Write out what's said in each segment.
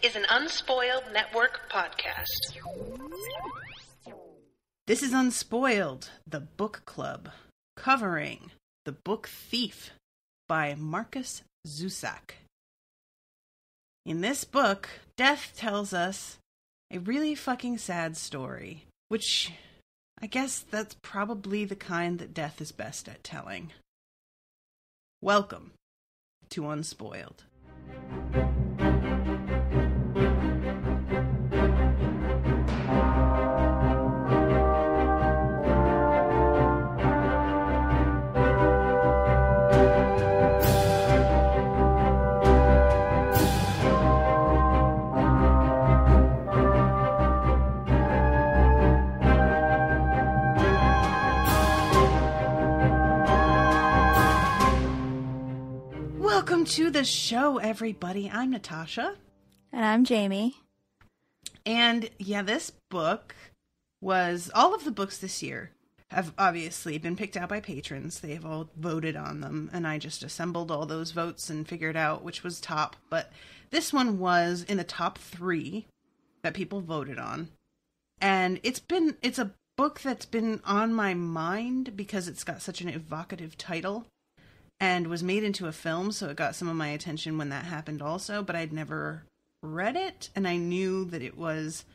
is an Unspoiled Network podcast. This is Unspoiled, the book club, covering The Book Thief by Markus Zusak. In this book, Death tells us a really fucking sad story, which I guess that's probably the kind that Death is best at telling. Welcome to Unspoiled. Welcome to the show, everybody. I'm Natasha. And I'm Jamie. And yeah, this book was, all of the books this year have obviously been picked out by patrons. They have all voted on them, and I just assembled all those votes and figured out which was top. But this one was in the top 3 that people voted on. And it's a book that's been on my mind because it's got such an evocative title. And was made into a film, so it got some of my attention when that happened also, but I'd never read it, and I knew that it was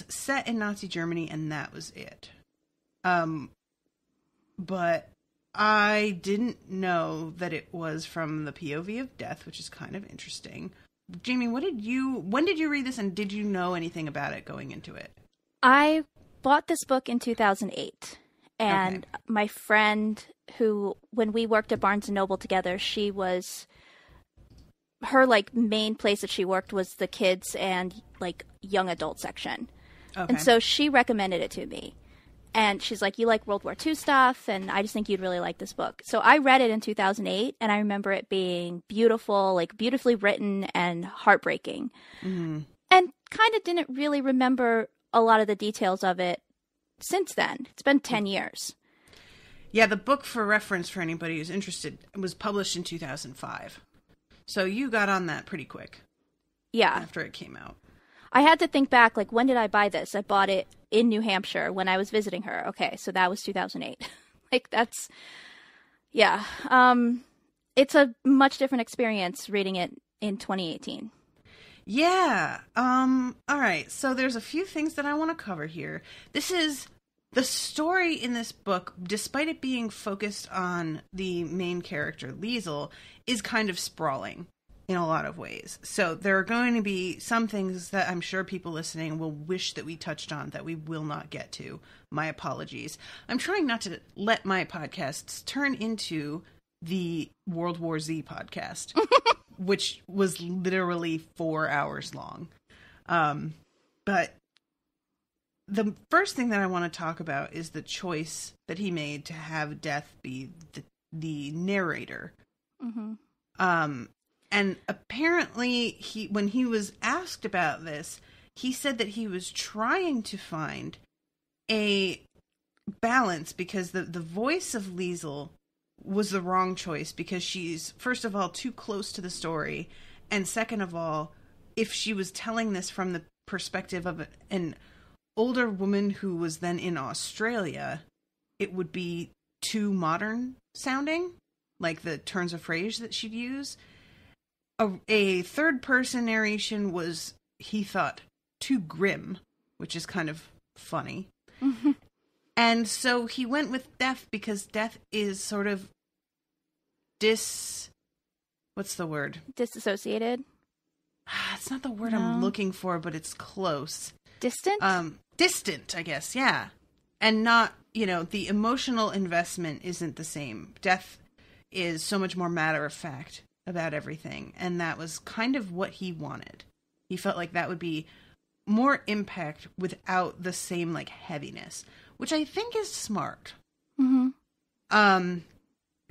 set in Nazi Germany, and that was it. But I didn't know that it was from the POV of death, which is kind of interesting. Jamie, when did you read this, and did you know anything about it going into it? I bought this book in 2008. And Okay. my friend who, when we worked at Barnes & Noble together, her main place that she worked was the kids and young adult section. Okay. And so she recommended it to me. And she's like, you like World War II stuff, and I just think you'd really like this book. So I read it in 2008, and I remember it being beautiful, beautifully written and heartbreaking. Mm-hmm. And kind of didn't really remember a lot of the details of it since then. It's been 10 years. Yeah, the book, for reference for anybody who's interested, was published in 2005. So you got on that pretty quick. Yeah. After it came out. I had to think back, when did I buy this? I bought it in New Hampshire when I was visiting her. Okay, so that was 2008. That's... Yeah. It's a much different experience reading it in 2018. Yeah. All right. So there's a few things that I want to cover here. The story in this book, despite it being focused on the main character, Liesel, is kind of sprawling in a lot of ways. So there are going to be some things that I'm sure people listening will wish that we touched on that we will not get to. My apologies. I'm trying not to let my podcasts turn into the World War Z podcast, which was literally 4 hours long. But the first thing that I want to talk about is the choice that he made to have Death be the narrator. Mm-hmm. And apparently when he was asked about this, he said that he was trying to find a balance because the voice of Liesel was the wrong choice because she's, first of all, too close to the story. And second of all, if she was telling this from the perspective of an older woman who was then in Australia, it would be too modern sounding, like the turns of phrase that she'd use. A third person narration was, he thought, too grim, which is kind of funny. Mm-hmm. And so he went with Death because Death is sort of what's the word? Disassociated? It's not the word I'm looking for, but it's close. Distant? Distant, I guess, yeah. And not, the emotional investment isn't the same. Death is so much more matter of fact about everything. And that was kind of what he wanted. He felt like that would be more impact without the same, heaviness, which I think is smart. Mm-hmm.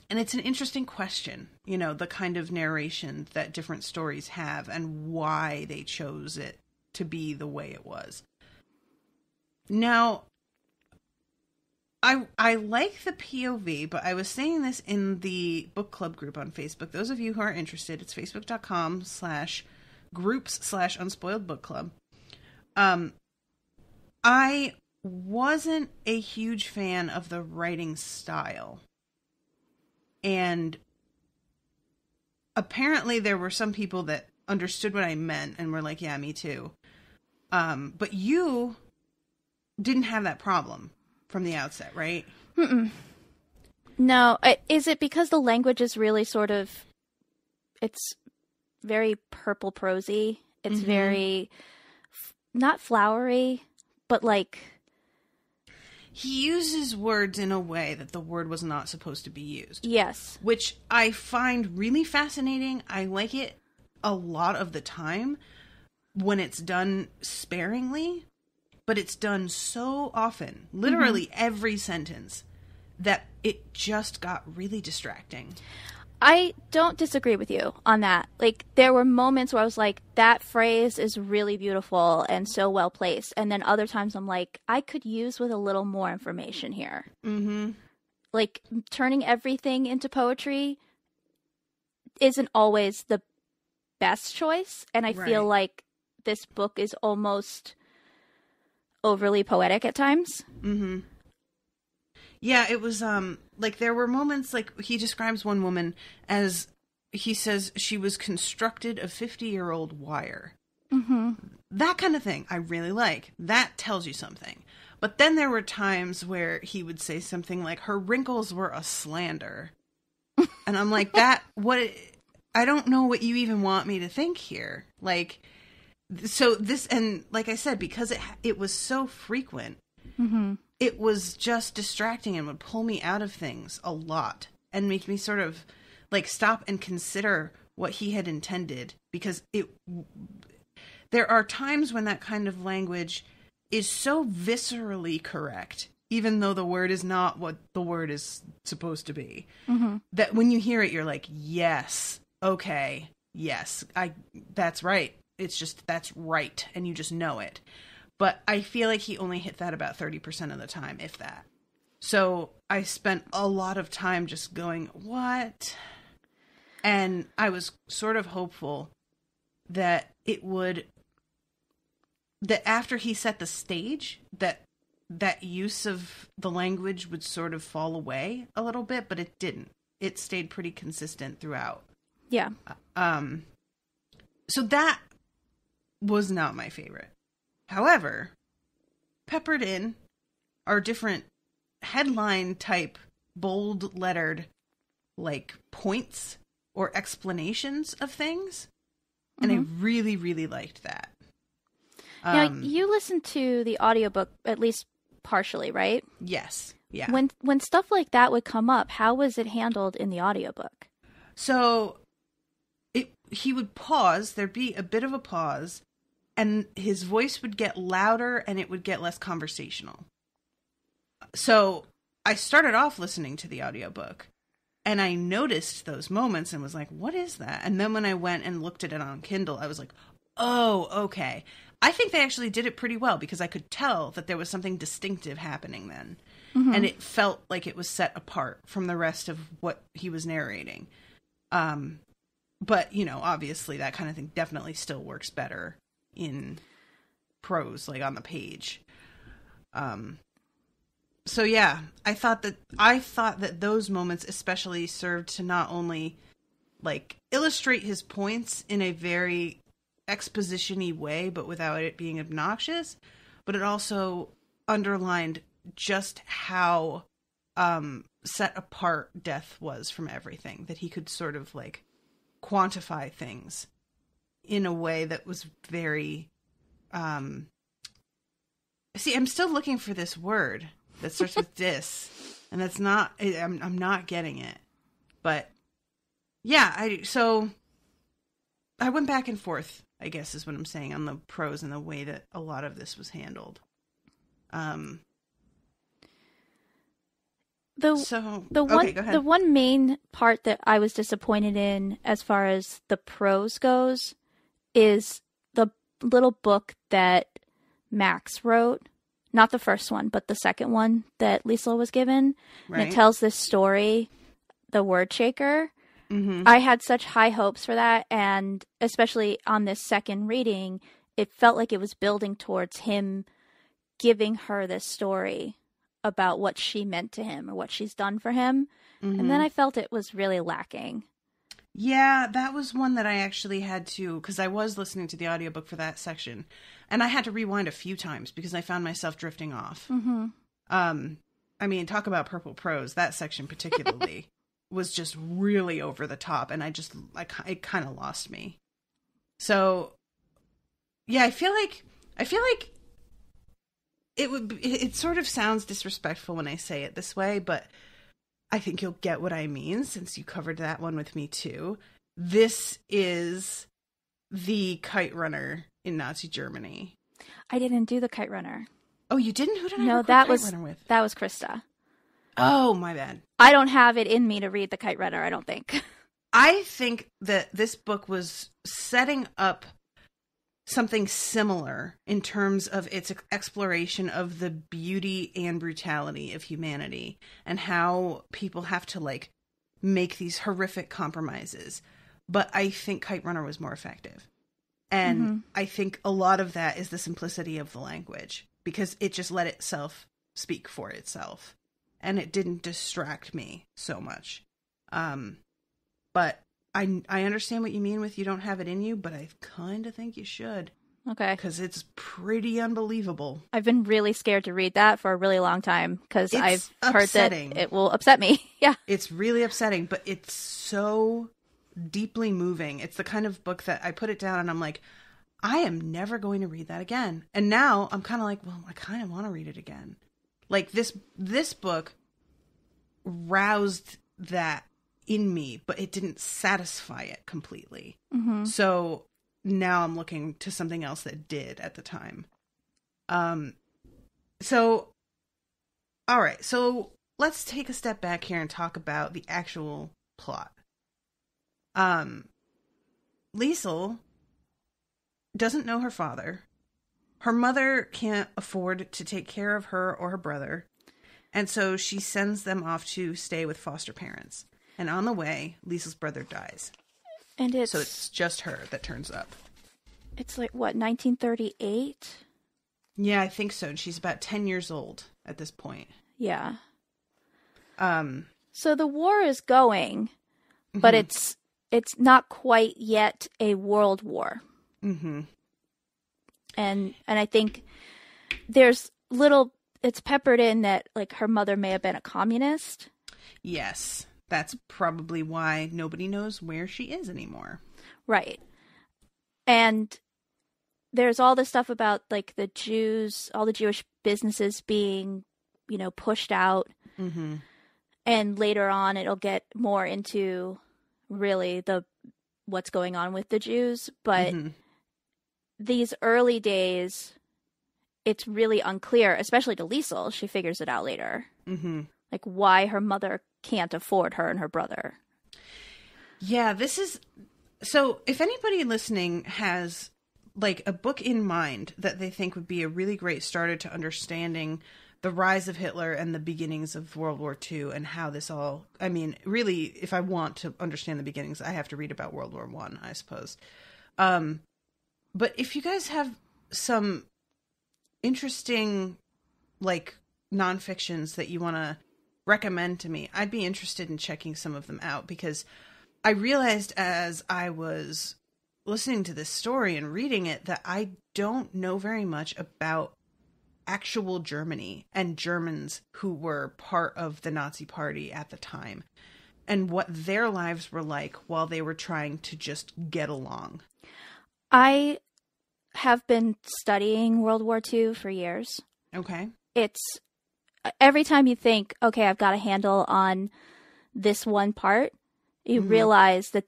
And it's an interesting question, the kind of narration that different stories have and why they chose it to be the way it was. Now, I like the POV, but I was saying this in the book club group on Facebook. Those of you who are interested, it's facebook.com/groups/unspoiled book club. I wasn't a huge fan of the writing style. And apparently there were some people that understood what I meant and were like, yeah, me too. But you didn't have that problem from the outset, right? Mm-mm. No. Is it because the language is really sort of, it's very purple prosy. It's very, not flowery, but like... He uses words in a way that the word was not supposed to be used. Yes. Which I find really fascinating. I like it a lot of the time when it's done sparingly. But it's done so often, literally every sentence, that it just got really distracting. I don't disagree with you on that. Like, there were moments where I was like, that phrase is really beautiful and so well placed. And then other times I'm like, I could use with a little more information here. Mm-hmm. Like, turning everything into poetry isn't always the best choice. And I feel like this book is almost overly poetic at times. Mm-hmm. Yeah, it was, like, there were moments, like, he describes one woman as, he says, she was constructed of 50-year-old wire. Mm-hmm. That kind of thing I really like. That tells you something. But then there were times where he would say something like, her wrinkles were a slander. And I'm like, I don't know what you even want me to think here. Like... So this, and like I said, because it was so frequent, it was just distracting and would pull me out of things a lot and make me sort of like stop and consider what he had intended, because there are times when that kind of language is so viscerally correct, even though the word is not what the word is supposed to be, that when you hear it, you're like, yes, okay, yes, that's right. It's just, that's right. And you just know it. But I feel like he only hit that about 30% of the time, if that. So I spent a lot of time just going, what? And I was sort of hopeful that that after he set the stage, that use of the language would sort of fall away a little bit, but it didn't. It stayed pretty consistent throughout. Yeah. So that was not my favorite. However, peppered in are different headline type, bold lettered, like, points or explanations of things. And I really, really liked that. Now, you listened to the audiobook at least partially, right? Yes. Yeah. When stuff like that would come up, how was it handled in the audiobook? So he would pause, there'd be a bit of a pause, and his voice would get louder and it would get less conversational. So I started off listening to the audiobook and I noticed those moments and was like, what is that? And then when I went and looked at it on Kindle, I was like, oh, okay. I think they actually did it pretty well because I could tell that there was something distinctive happening then. And it felt like it was set apart from the rest of what he was narrating. But, you know, obviously that kind of thing definitely still works better in prose, like on the page. So yeah, I thought that those moments especially served to not only like illustrate his points in a very exposition-y way, but without it being obnoxious, but it also underlined just how set apart death was from everything, that he could sort of like quantify things in a way that was very see, I'm still looking for this word that starts with dis, and that's not, I'm not getting it. But yeah, I went back and forth, I guess is what I'm saying, on the prose and the way that a lot of this was handled. The one main part that I was disappointed in as far as the prose goes is the little book that Max wrote not the first one, but the second one that Liesl was given. Right. And it tells this story, The Word Shaker. Mm-hmm. I had such high hopes for that, and especially on this second reading, it felt like it was building towards him giving her this story about what she meant to him or what she's done for him. Mm-hmm. And then I felt it was really lacking. Yeah, that was one that I actually had to, because I was listening to the audiobook for that section, and I had to rewind a few times because I found myself drifting off. Mm-hmm. I mean, talk about purple prose. That section particularly was just really over the top, and it kind of lost me. So, yeah, I feel like it sort of sounds disrespectful when I say it this way, but I think you'll get what I mean since you covered that one with me too. This is the kite runner in Nazi Germany. I didn't do the kite runner. Oh, you didn't? Who did I No, record that Kite was Runner with? that was Krista. Oh, my bad. I don't have it in me to read the kite runner, I don't think. I think that this book was setting up something similar in terms of its exploration of the beauty and brutality of humanity and how people have to like make these horrific compromises. But I think Kite Runner was more effective. And I think a lot of that is the simplicity of the language because it just let itself speak for itself and it didn't distract me so much. But I understand what you mean with you don't have it in you, but I kind of think you should. Okay. Because it's pretty unbelievable. I've been really scared to read that for a really long time because I've heard upsetting. that it will upset me. Yeah. It's really upsetting, but it's so deeply moving. It's the kind of book that I put it down and I'm like, I am never going to read that again. And now I'm kind of like, well, I kind of want to read it again. Like this book roused that in me, but it didn't satisfy it completely. Mm-hmm. So now I'm looking to something else that did at the time. So, all right. So let's take a step back here and talk about the actual plot. Liesl doesn't know her father. Her mother can't afford to take care of her or her brother. And so she sends them off to stay with foster parents. And on the way, Liesl's brother dies. And so it's just her that turns up. It's like, what, 1938? Yeah, I think so. And she's about 10 years old at this point. Yeah. So the war is going, but it's not quite yet a world war. Mm-hmm. And I think there's it's peppered in that like her mother may have been a communist. Yes. That's probably why nobody knows where she is anymore. Right. And there's all this stuff about like the Jews, all the Jewish businesses being, pushed out. Mm-hmm. And later on, it'll get more into really what's going on with the Jews. But these early days, it's really unclear, especially to Liesl. She figures it out later. Mm-hmm. Like why her mother can't afford her and her brother. Yeah, so if anybody listening has like a book in mind that they think would be a really great starter to understanding the rise of Hitler and the beginnings of World War II and how this all, I mean, really, if I want to understand the beginnings, I have to read about World War I, I suppose. But if you guys have some interesting, like, nonfictions that you want to recommend to me, I'd be interested in checking some of them out because I realized as I was listening to this story and reading it that I don't know very much about actual Germany and Germans who were part of the Nazi Party at the time and what their lives were like while they were trying to just get along. I have been studying World War II for years. Okay. It's every time you think, okay, I've got a handle on this one part, you realize that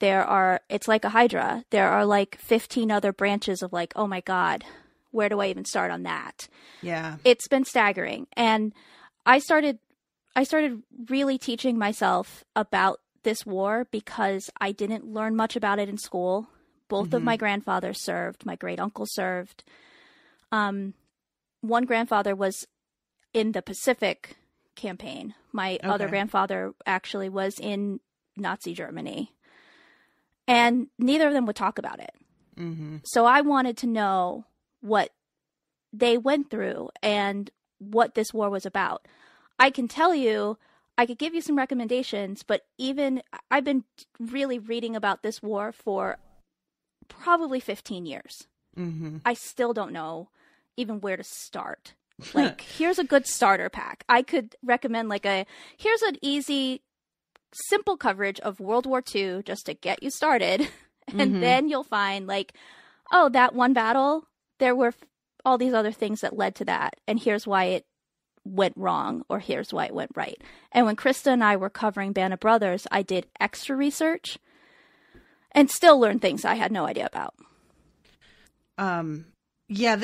it's like a Hydra. There are like 15 other branches of like, oh my God, where do I even start on that? Yeah. It's been staggering. And I started really teaching myself about this war because I didn't learn much about it in school. Both of my grandfathers served. My great uncle served. One grandfather was in the Pacific campaign. My other grandfather actually was in Nazi Germany. And neither of them would talk about it. Mm-hmm. So I wanted to know what they went through and what this war was about. I can tell you, I could give you some recommendations, but even I've been really reading about this war for probably 15 years. Mm-hmm. I still don't know even where to start. Like, here's a good starter pack. I could recommend here's an easy, simple coverage of World War II just to get you started. And then you'll find that one battle, there were all these other things that led to that. And here's why it went wrong, or here's why it went right. And when Krista and I were covering Band of Brothers, I did extra research and still learned things I had no idea about. Yeah,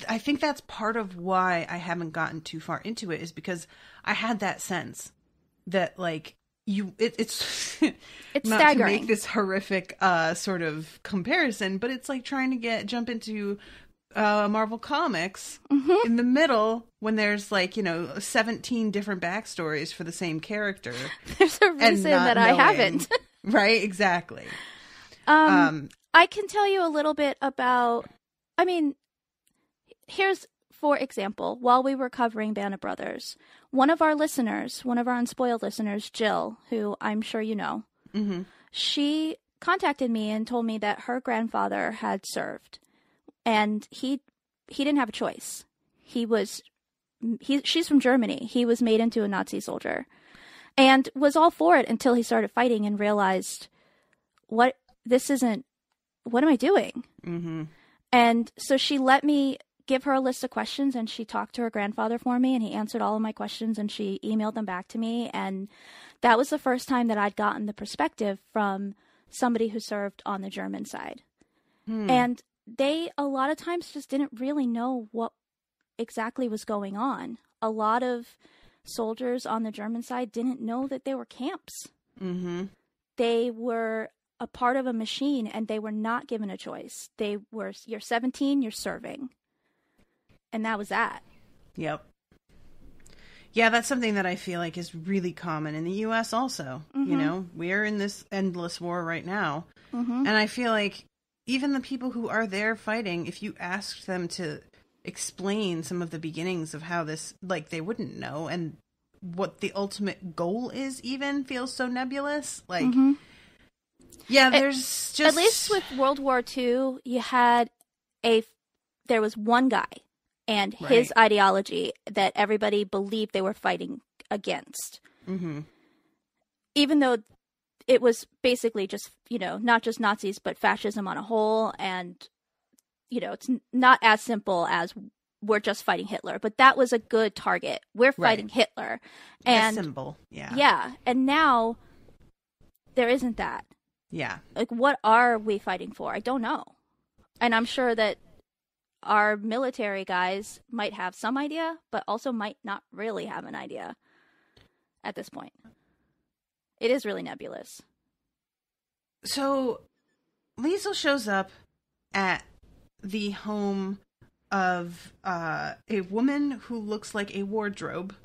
I think that's part of why I haven't gotten too far into it, is because I had that sense that it's not staggering to make this horrific sort of comparison, but it's like trying to jump into Marvel Comics in the middle when there's 17 different backstories for the same character. There's a reason that I haven't. Right, exactly. I can tell you a little bit about, here's, for example, while we were covering Band of Brothers, one of our Unspoiled listeners, Jill, who I'm sure you know, she contacted me and told me that her grandfather had served, and he didn't have a choice. She's from Germany. He was made into a Nazi soldier, and was all for it until he started fighting and realized, what am I doing? Mm-hmm. And so she let me give her a list of questions, and she talked to her grandfather for me, and he answered all of my questions, and she emailed them back to me. And that was the first time that I'd gotten the perspective from somebody who served on the German side. And they, a lot of times, just didn't really know what exactly was going on. A lot of soldiers on the German side didn't know that they were camps. Mm-hmm. They were a part of a machine, and they were not given a choice. You're 17, you're serving. And that was that. Yep. Yeah, that's something that I feel like is really common in the U.S. also. Mm-hmm. We're in this endless war right now. Mm-hmm. And I feel like even the people who are there fighting, if you asked them to explain some of the beginnings of how this, they wouldn't know. And what the ultimate goal is even feels so nebulous. Yeah, there's just... At least with World War II, there was one guy and his ideology that everybody believed they were fighting against. Mm-hmm. Even though it was basically just, not just Nazis, but fascism on a whole. And, it's not as simple as we're just fighting Hitler. But that was a good target. We're fighting Hitler. And, a symbol, yeah. Yeah, and now there isn't that. Yeah. What are we fighting for? I don't know. And I'm sure that our military guys might have some idea, but also might not really have an idea at this point. It is really nebulous. So, Liesl shows up at the home of a woman who looks like a wardrobe.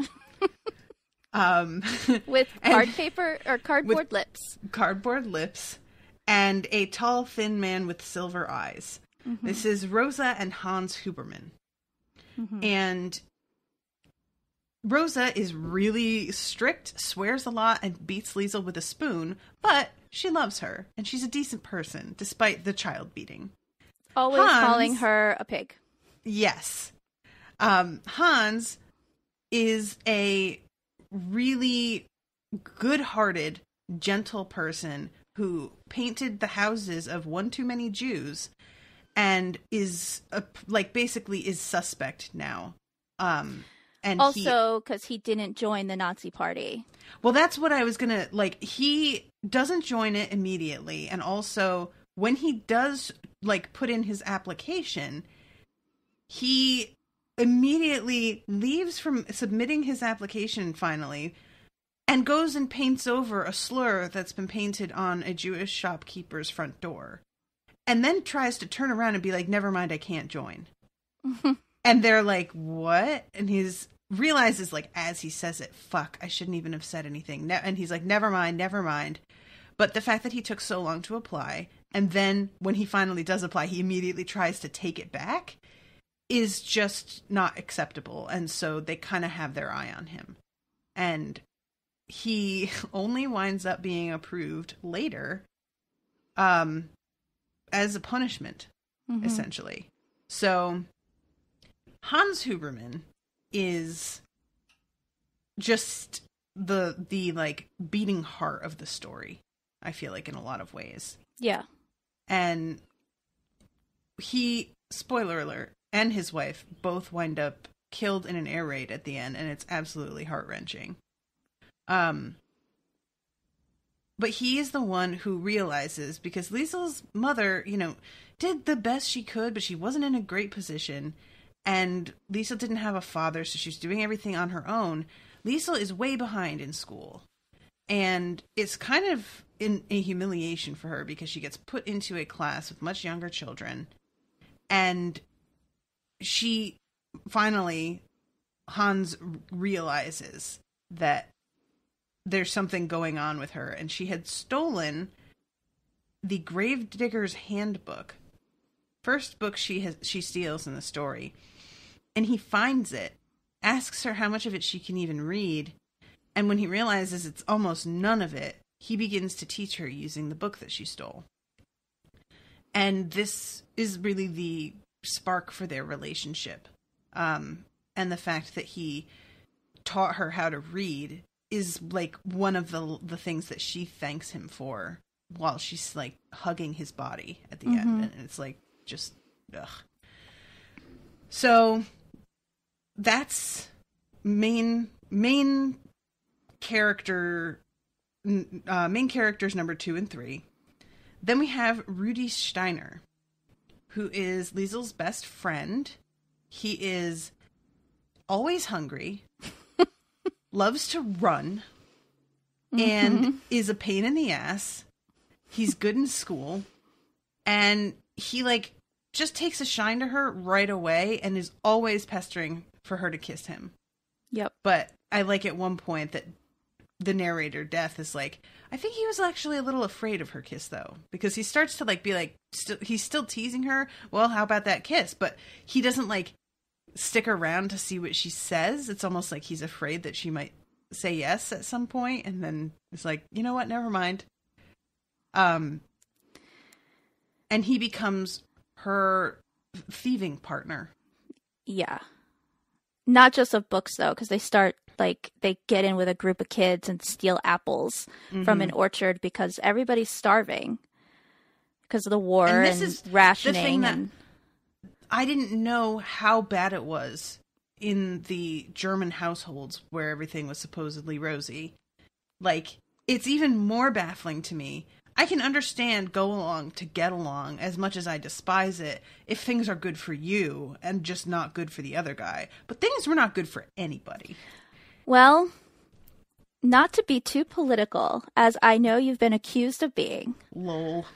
With cardboard lips. Cardboard lips. And a tall, thin man with silver eyes. Mm-hmm. This is Rosa and Hans Huberman. Mm-hmm. And Rosa is really strict, swears a lot, and beats Liesl with a spoon, but she loves her, and she's a decent person, despite the child beating. Always calling her a pig. Yes. Hans is a really good-hearted, gentle person who painted the houses of one too many Jews and is basically is suspect now. And also because he didn't join the Nazi party. Well, that's what I was gonna he doesn't join it immediately, and also when he does put in his application, he immediately leaves from submitting his application finally and goes and paints over a slur that's been painted on a Jewish shopkeeper's front door. And then tries to turn around and be like, never mind, I can't join. And they're like, what? And he's realizes, like, as he says it, fuck, I shouldn't even have said anything. And he's like, never mind. But the fact that he took so long to apply, and then when he finally does apply, he immediately tries to take it back, is just not acceptable. And so they kind of have their eye on him. And he only winds up being approved later as a punishment, essentially. So Hans Huberman is just the like beating heart of the story, I feel like, in a lot of ways. Yeah. And he, spoiler alert, and his wife both wind up killed in an air raid at the end, and it's absolutely heart-wrenching. But he is the one who realizes, because Liesel's mother, you know, did the best she could, but she wasn't in a great position, and Liesel didn't have a father, so she was doing everything on her own. Liesel is way behind in school, and it's kind of a humiliation for her, because she gets put into a class with much younger children, and she finally, Hans realizes that there's something going on with her, and she had stolen the Gravedigger's Handbook, first book she steals in the story, and he finds it, asks her how much of it she can even read, and when he realizes it's almost none of it, he begins to teach her using the book that she stole. And this is really the spark for their relationship, and the fact that he taught her how to read is like one of the things that she thanks him for while she's like hugging his body at the end. And it's like, just, ugh. So that's main characters number 2 and 3. Then we have Rudi Steiner, who is Liesel's best friend. He is always hungry, loves to run, and is a pain in the ass. He's good in school, and he like just takes a shine to her right away and is always pestering for her to kiss him. Yep. But I like at one point that the narrator, Death, is like, I think he was actually a little afraid of her kiss, though, because he starts to like be like, he's still teasing her. Well, how about that kiss? But he doesn't like stick around to see what she says. It's almost like he's afraid that she might say yes at some point, and then it's like, you know what? Never mind. And he becomes her thieving partner. Yeah. Not just of books, though, because they start, like, they get in with a group of kids and steal apples from an orchard because everybody's starving because of the war and rationing. And I didn't know how bad it was in the German households where everything was supposedly rosy. Like, it's even more baffling to me. I can understand go along to get along, as much as I despise it, if things are good for you and just not good for the other guy. But things were not good for anybody. Well, not to be too political, as I know you've been accused of being. Lol.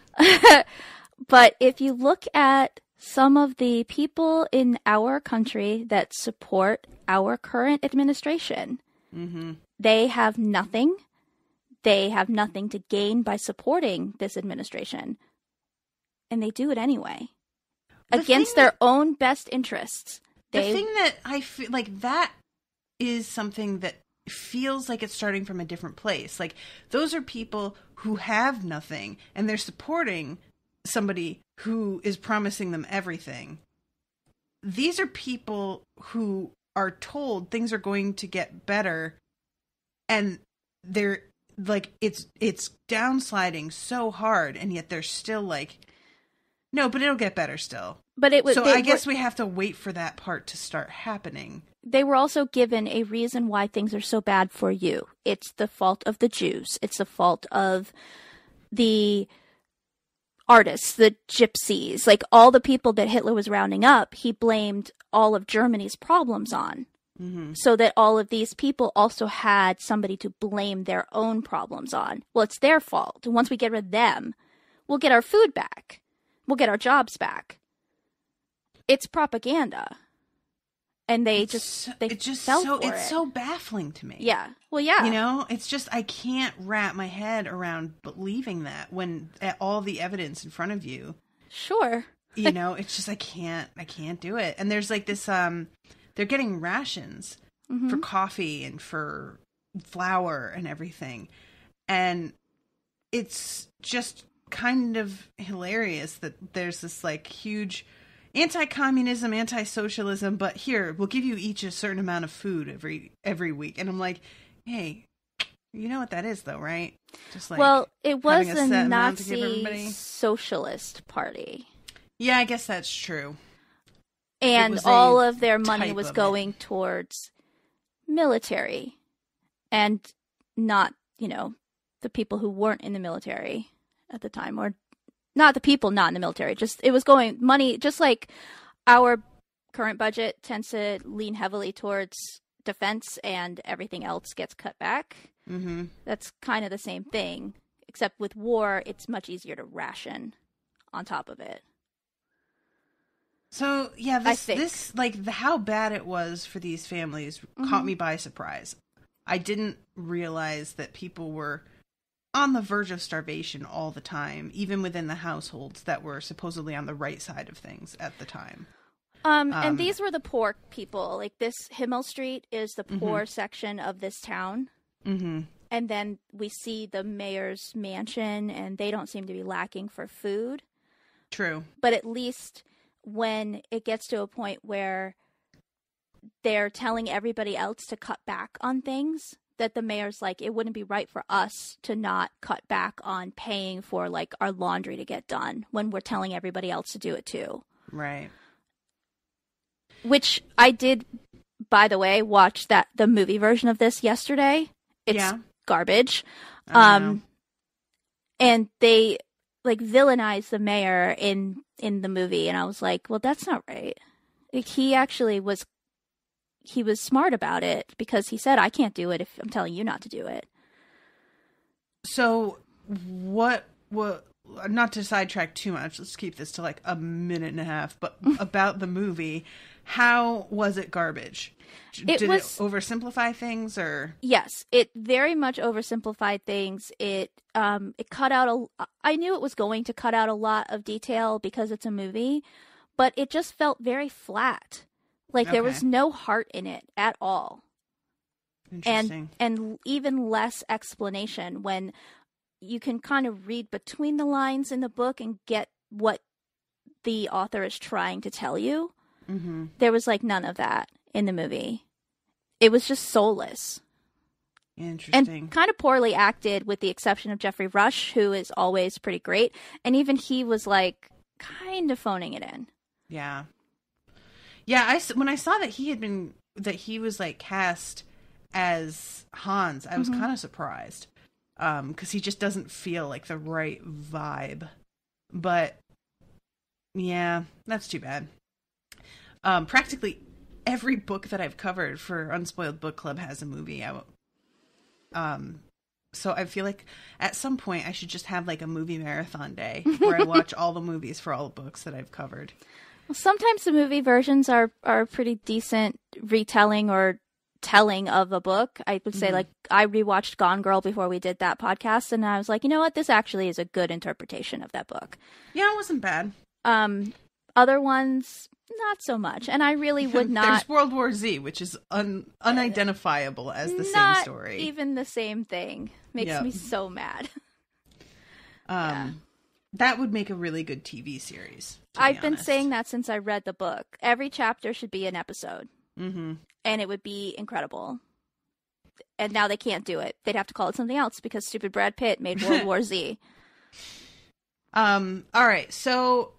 But if you look at some of the people in our country that support our current administration, they have nothing. They have nothing to gain by supporting this administration. And they do it anyway. Against their own best interests. The thing that I feel like that is something that feels like it's starting from a different place. Like, those are people who have nothing, and they're supporting somebody who is promising them everything. These are people who are told things are going to get better, and they're like, it's downsliding so hard, and yet they're still like, no, but it'll get better still. But it was. So I guess we have to wait for that part to start happening. They were also given a reason why things are so bad for you. It's the fault of the Jews. It's the fault of the artists, the gypsies, like all the people that Hitler was rounding up. He blamed all of Germany's problems on. So that all of these people also had somebody to blame their own problems on. Well, it's their fault. And once we get rid of them, we'll get our food back. We'll get our jobs back. It's propaganda. And they it's so baffling to me. Yeah. Well, yeah. You know, it's just, I can't wrap my head around believing that when all the evidence in front of you. Sure. You know, it's just, I can't do it. And there's like this, they're getting rations for coffee and for flour and everything. And it's just kind of hilarious that there's this like huge anti-communism, anti-socialism, but here, we'll give you each a certain amount of food every week. And I'm like, hey, you know what that is though, right? Just like, well, it was a Nazi socialist party. Yeah, I guess that's true. And all of their money was going towards military and not, you know, the people who weren't in the military at the time, or not the people not in the military. Just, it was going money, just like our current budget tends to lean heavily towards defense and everything else gets cut back. Mm-hmm. That's kind of the same thing, except with war, it's much easier to ration on top of it. So, yeah, this like, how bad it was for these families caught me by surprise. I didn't realize that people were on the verge of starvation all the time, even within the households that were supposedly on the right side of things at the time. And these were the poor people. Like, this Himmel Street is the poor section of this town. Mm-hmm. And then we see the mayor's mansion, and they don't seem to be lacking for food. True. But at least when it gets to a point where they're telling everybody else to cut back on things, that the mayor's like, it wouldn't be right for us to not cut back on paying for, like, our laundry to get done when we're telling everybody else to do it too. Right. Which I did, by the way, watch the movie version of this yesterday. It's garbage. And they, like, villainize the mayor in the movie, and I was like, well, that's not right. Like, he was smart about it, because he said, I can't do it if I'm telling you not to do it. So what not to sidetrack too much, let's keep this to like a minute and a half, but about the movie, how was it garbage? Did it oversimplify things, or? Yes, it very much oversimplified things. It cut out I knew it was going to cut out a lot of detail because it's a movie, but it just felt very flat. Like, there was no heart in it at all. Interesting. And even less explanation, when you can kind of read between the lines in the book and get what the author is trying to tell you. Mm-hmm. There was, like, none of that in the movie. It was just soulless. Interesting. And kind of poorly acted, with the exception of Jeffrey Rush, who is always pretty great. And even he was, like, kind of phoning it in. Yeah. Yeah, when I saw that he was like cast as Hans, I was kind of surprised, because he just doesn't feel like the right vibe. But yeah, that's too bad. Practically every book that I've covered for Unspoiled Book Club has a movie out. So I feel like at some point I should just have like a movie marathon day where I watch all the movies for all the books that I've covered. Well, sometimes the movie versions are pretty decent retelling or telling of a book. I would say, like, I rewatched Gone Girl before we did that podcast, and I was like, you know what? This actually is a good interpretation of that book. Yeah, it wasn't bad. Other ones, not so much. And I really would not... There's World War Z, which is unidentifiable as the same story. Not even the same thing. Makes me so mad. That would make a really good TV series. I've been saying that since I read the book. Every chapter should be an episode. Mm-hmm. And it would be incredible. And now they can't do it. They'd have to call it something else because stupid Brad Pitt made World War Z. All right. So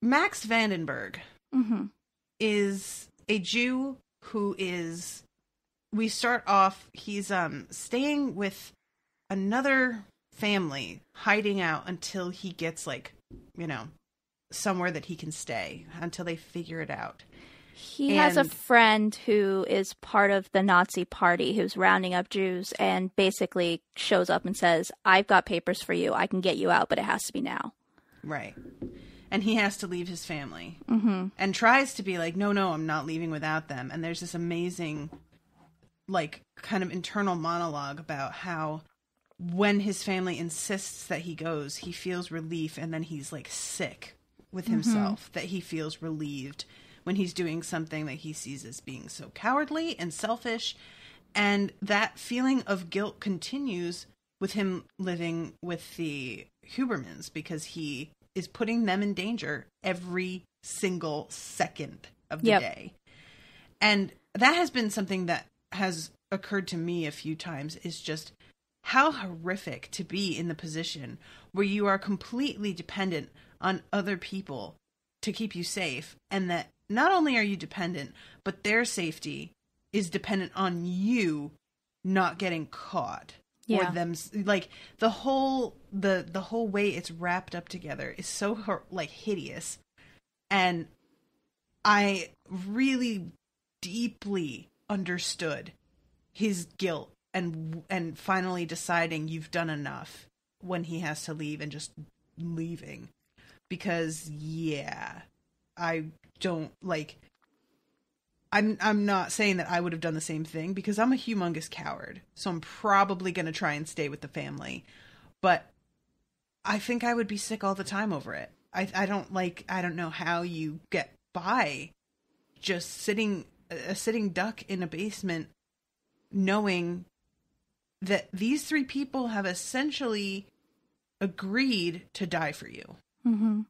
Max Vandenberg is a Jew who is... We start off... He's staying with another family, hiding out until he gets, like, you know, somewhere that he can stay until they figure it out. He has a friend who is part of the Nazi party who's rounding up Jews and basically shows up and says, I've got papers for you. I can get you out, but it has to be now. Right. and he has to leave his family. Mm-hmm. And tries to be like, no, I'm not leaving without them. And there's this amazing, like, kind of internal monologue about how when his family insists that he goes, he feels relief, and then he's, like, sick with himself, that he feels relieved when he's doing something that he sees as being so cowardly and selfish. And that feeling of guilt continues with him living with the Hubermans, because he is putting them in danger every single second of the day. And that has been something that has occurred to me a few times, is just how horrific to be in the position where you are completely dependent on other people to keep you safe, and that not only are you dependent, but their safety is dependent on you not getting caught. Or them, like, the whole way it's wrapped up together is so, like, hideous. And I really deeply understood his guilt and finally deciding you've done enough when he has to leave, and just leaving. Because, I don't, like, I'm not saying that I would have done the same thing, because I'm a humongous coward. So I'm probably going to try and stay with the family. But I think I would be sick all the time over it. I don't know how you get by just sitting duck in a basement, knowing that these three people have essentially agreed to die for you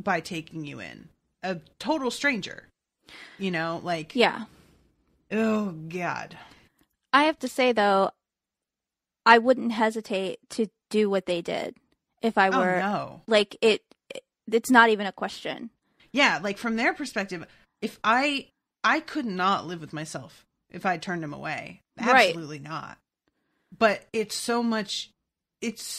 by taking you in. A total stranger. You know, like... Yeah. Oh, God. I have to say, though, I wouldn't hesitate to do what they did if I were... Oh, no. Like, it's not even a question. Yeah, like, from their perspective, if I could not live with myself if I turned him away. Absolutely not. But it's so much...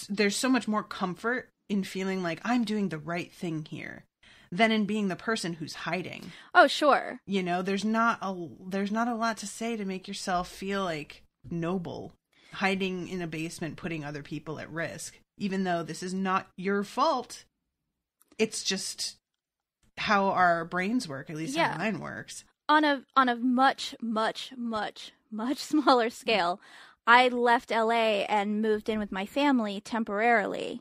There's so much more comfort in feeling like I'm doing the right thing here than in being the person who's hiding. Oh, sure. You know, there's not a lot to say to make yourself feel like noble, hiding in a basement, putting other people at risk, even though this is not your fault. It's just how our brains work, at least how mine works. On a much, much, much, much smaller scale, I left LA and moved in with my family temporarily.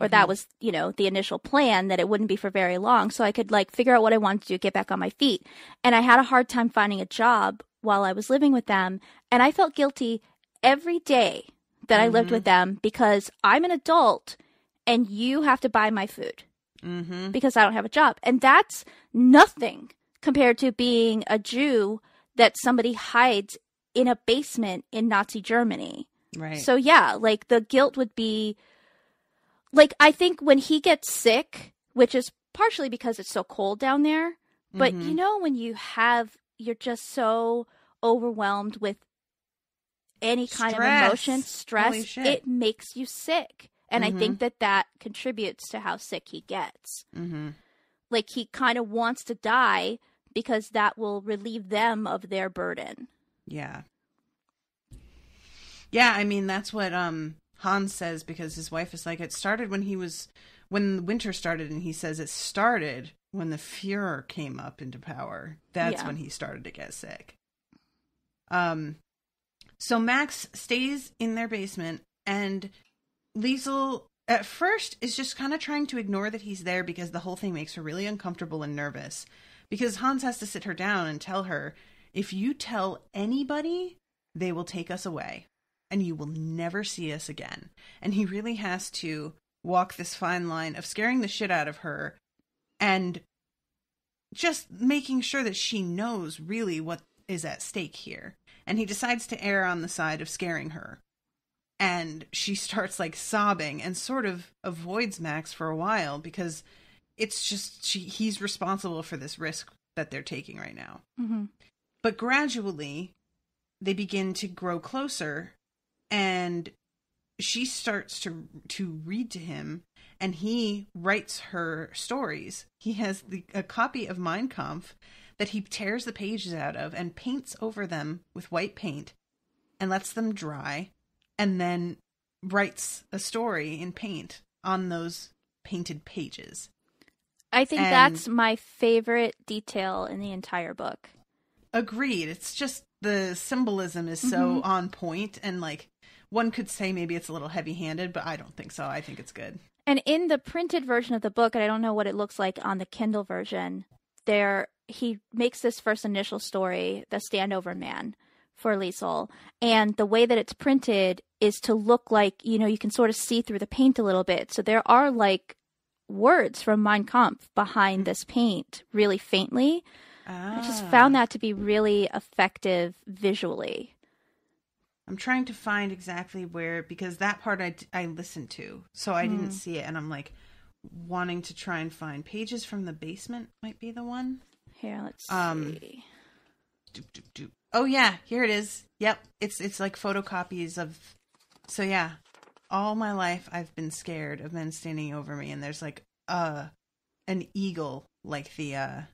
Or that was, you know, the initial plan, that it wouldn't be for very long. So I could, like, figure out what I wanted to do, get back on my feet. And I had a hard time finding a job while I was living with them. And I felt guilty every day that I lived with them, because I'm an adult and you have to buy my food because I don't have a job. And that's nothing compared to being a Jew that somebody hides in a basement in Nazi Germany. Right. So, yeah, like, the guilt would be... Like, I think when he gets sick, which is partially because it's so cold down there, but you know, when you're just so overwhelmed with any kind of emotion, stress, it makes you sick. And I think that contributes to how sick he gets. Like, he kind of wants to die because that will relieve them of their burden. Yeah. Yeah, I mean, that's what, Hans says, because his wife is like, it started when winter started, and he says it started when the Fuhrer came up into power. That's when he started to get sick. So Max stays in their basement, and Liesel at first is just kind of trying to ignore that he's there, because the whole thing makes her really uncomfortable and nervous, because Hans has to sit her down and tell her, if you tell anybody, they will take us away. And you will never see us again. And he really has to walk this fine line of scaring the shit out of her and just making sure that she knows really what is at stake here. And he decides to err on the side of scaring her. And she starts, like, sobbing and sort of avoids Max for a while, because it's just he's responsible for this risk that they're taking right now. But gradually, they begin to grow closer. And she starts to read to him, and he writes her stories. He has a copy of Mein Kampf that he tears the pages out of and paints over them with white paint and lets them dry, and then writes a story in paint on those painted pages. I think And that's my favorite detail in the entire book. agreed. It's just the symbolism is so on point, and like one could say maybe it's a little heavy-handed, but I don't think so. I think it's good. And in the printed version of the book, and I don't know what it looks like on the Kindle version, he makes this first initial story, The Standover Man, for Liesel. And the way that it's printed is to look like, you can sort of see through the paint a little bit. So there are like words from Mein Kampf behind this paint really faintly. I just found that to be really effective visually. I'm trying to find exactly where, because that part I listened to, so I didn't see it, and I'm like wanting to try and find Pages from the Basement might be the one. Here, let's see. Oh yeah, here it is. Yep, it's like photocopies of. So yeah, all my life I've been scared of men standing over me, and there's like an eagle, like the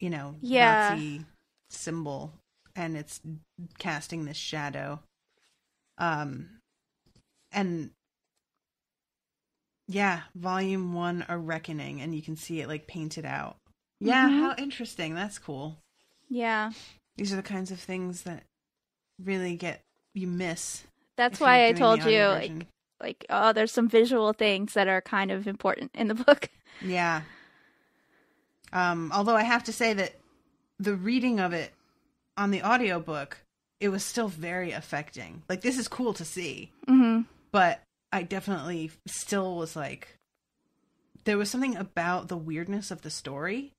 Nazi symbol, and it's casting this shadow. And yeah, volume 1, A Reckoning, and you can see it like painted out. Yeah, how interesting. That's cool. Yeah. These are the kinds of things that really you miss. That's why I told you, there's some visual things that are kind of important in the book. Yeah. Although I have to say that the reading of it on the audiobook, it was still very affecting. Like, this is cool to see. But I definitely still was like, there was something about the weirdness of the story.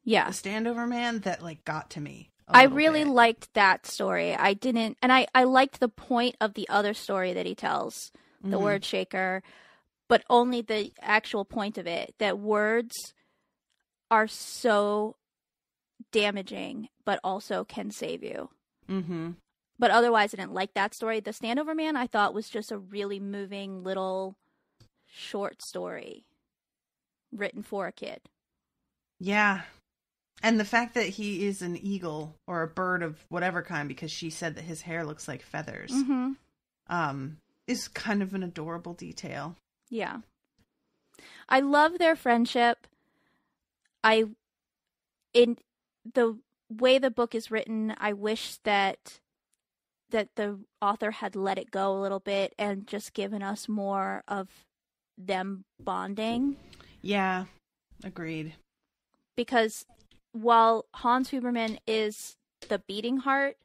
Yeah. The Standover Man that like got to me. I really liked that story. I didn't, and I liked the point of the other story that he tells, the word shaker, but only the actual point of it, that words are so damaging, but also can save you. But otherwise, I didn't like that story. The Standover Man, I thought, was just a really moving little short story written for a kid. Yeah. And the fact that he is an eagle or a bird of whatever kind, because she said that his hair looks like feathers, is kind of an adorable detail. Yeah. I love their friendship. In the way the book is written, I wish that the author had let it go a little bit and just given us more of them bonding. Yeah, agreed. Because while Hans Huberman is the beating heart,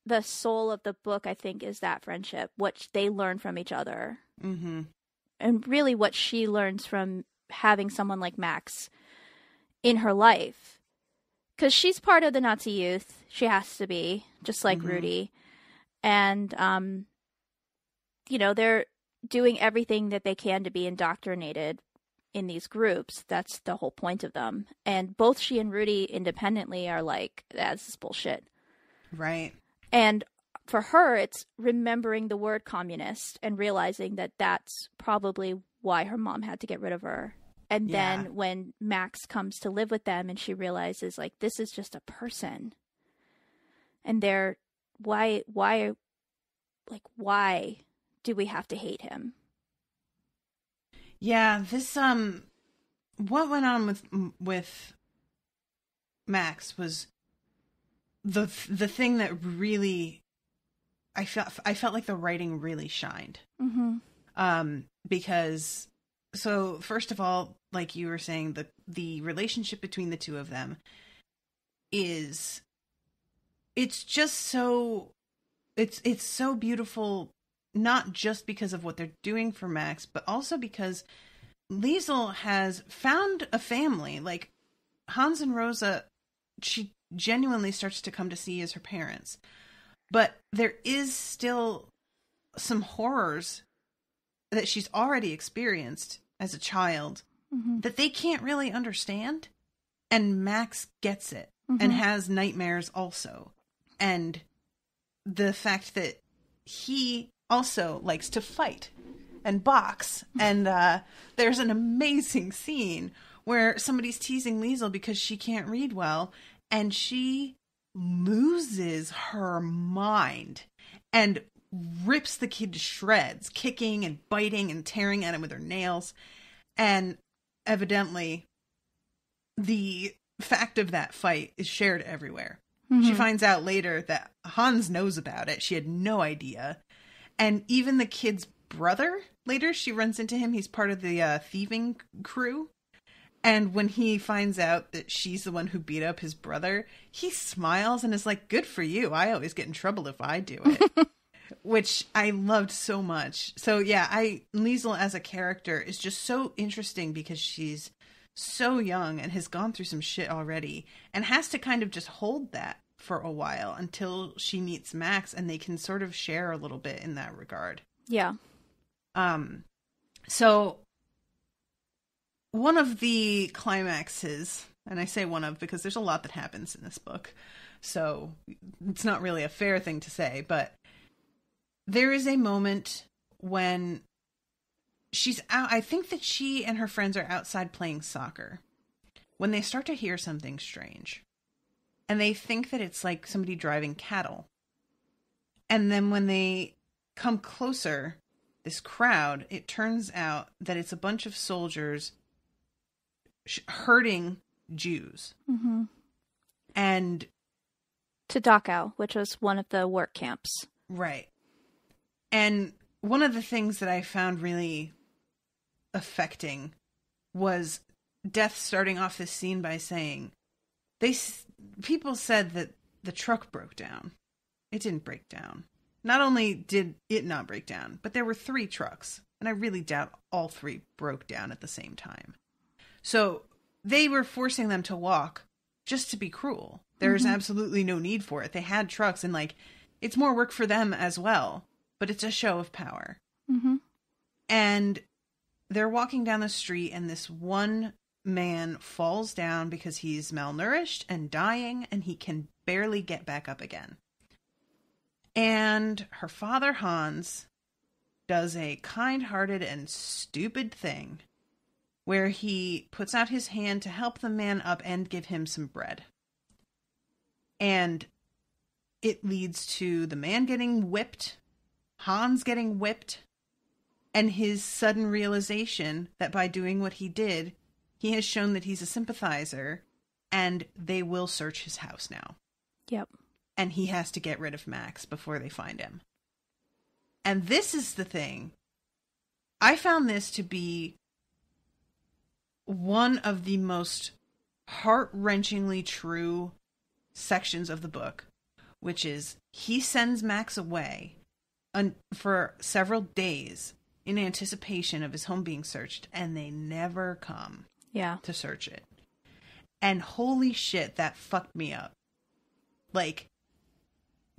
the soul of the book, I think, is that friendship, what they learn from each other. And really what she learns from having someone like Max in her life. Because she's part of the Nazi youth. She has to be, just like Rudy. And, they're doing everything that they can to be indoctrinated in these groups. That's the whole point of them. And both she and Rudy independently are like, that's bullshit. Right. And for her, it's remembering the word communist and realizing that that's probably why her mom had to get rid of her. And then when Max comes to live with them and she realizes, like, this is just a person. And why do we have to hate him? Yeah, this what went on with Max was the thing that really I felt like the writing really shined. Because so first of all, like you were saying, the relationship between the two of them it's just so it's so beautiful. Not just because of what they're doing for Max, but also because Liesel has found a family. Like, Hans and Rosa, she genuinely starts to come to see as her parents. But there is still some horrors that she's already experienced as a child that they can't really understand. And Max gets it and has nightmares also. And the fact that he also likes to fight and box. And there's an amazing scene where somebody's teasing Liesel because she can't read well, and she loses her mind and rips the kid to shreds, kicking and biting and tearing at him with her nails. And evidently the fact of that fight is shared everywhere. Mm-hmm. She finds out later that Hans knows about it. She had no idea. And even the kid's brother, later she runs into him. He's part of the thieving crew. And when he finds out that she's the one who beat up his brother, he smiles and is like, good for you. I always get in trouble if I do it. Which I loved so much. So yeah, Liesel as a character is just so interesting because she's so young and has gone through some shit already and has to kind of just hold that for a while until she meets Max and they can sort of share a little bit in that regard. Yeah. So one of the climaxes, and I say one of because there's a lot that happens in this book, so it's not really a fair thing to say, but there is a moment when she's out. I think that she and her friends are outside playing soccer when they start to hear something strange. And they think that it's like somebody driving cattle. And then when they come closer, this crowd, it turns out that it's a bunch of soldiers herding Jews. Mm-hmm. And to Dachau, which was one of the work camps. Right. And one of the things that I found really affecting was Death starting off this scene by saying, people said that the truck broke down. It didn't break down. Not only did it not break down, but there were 3 trucks. And I really doubt all 3 broke down at the same time. So they were forcing them to walk just to be cruel. There's absolutely no need for it. They had trucks and it's more work for them as well, but it's a show of power. Mm-hmm. And they're walking down the street and this one man falls down because he's malnourished and dying and he can barely get back up again. And her father, Hans, does a kind-hearted and stupid thing where he puts out his hand to help the man up and give him some bread. And it leads to the man getting whipped, Hans getting whipped, and his sudden realization that by doing what he did, he has shown that he's a sympathizer, and they will search his house now. Yep. And he has to get rid of Max before they find him. And this is the thing. I found this to be one of the most heart-wrenchingly true sections of the book, which is he sends Max away for several days in anticipation of his home being searched, and they never come to search it. And holy shit, that fucked me up.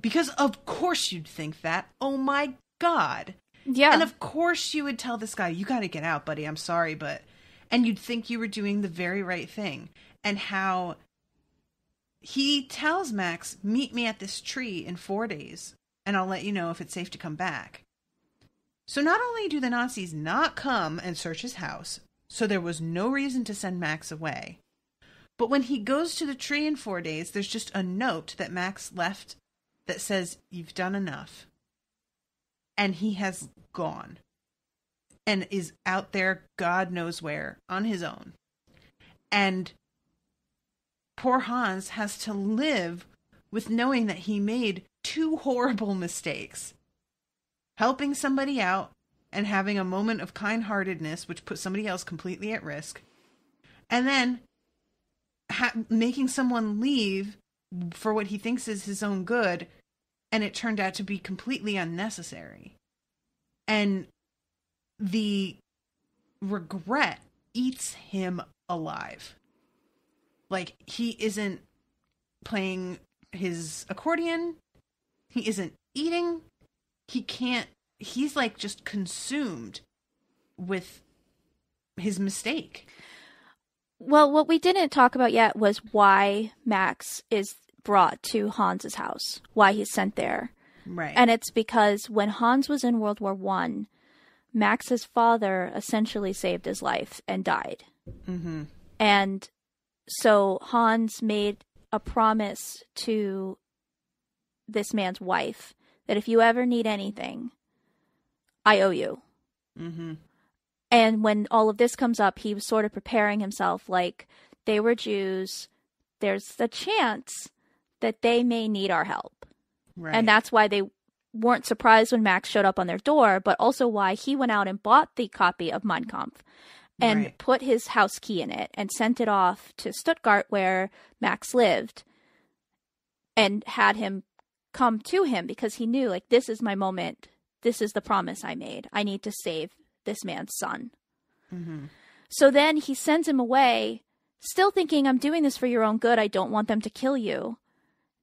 Because of course you'd think that. Oh my God. Yeah. And of course you would tell this guy, you got to get out, buddy. I'm sorry, but... And you'd think you were doing the very right thing. And how he tells Max, meet me at this tree in 4 days, and I'll let you know if it's safe to come back. So not only do the Nazis not come and search his house, so there was no reason to send Max away, but when he goes to the tree in 4 days, there's just a note that Max left that says, you've done enough. And he has gone. And is out there, God knows where, on his own. And poor Hans has to live with knowing that he made 2 horrible mistakes. Helping somebody out and having a moment of kind-heartedness, which put somebody else completely at risk. And then making someone leave for what he thinks is his own good, and it turned out to be completely unnecessary. And the regret eats him alive. He isn't playing his accordion. He isn't eating. He can't. He's just consumed with his mistake. Well, what we didn't talk about yet was why Max is brought to Hans's house, why he's sent there. Right. And it's because when Hans was in World War I, Max's father essentially saved his life and died. Mm-hmm. And so Hans made a promise to this man's wife that if you ever need anything, I owe you. Mm-hmm. And when all of this comes up, he was sort of preparing himself like, they were Jews. There's a chance that they may need our help. Right. And that's why they weren't surprised when Max showed up on their door, but also why he went out and bought the copy of Mein Kampf and put his house key in it and sent it off to Stuttgart where Max lived and had him come to him because he knew, like, this is my moment. This is the promise I made. I need to save this man's son. Mm-hmm. So then he sends him away, still thinking, I'm doing this for your own good. I don't want them to kill you.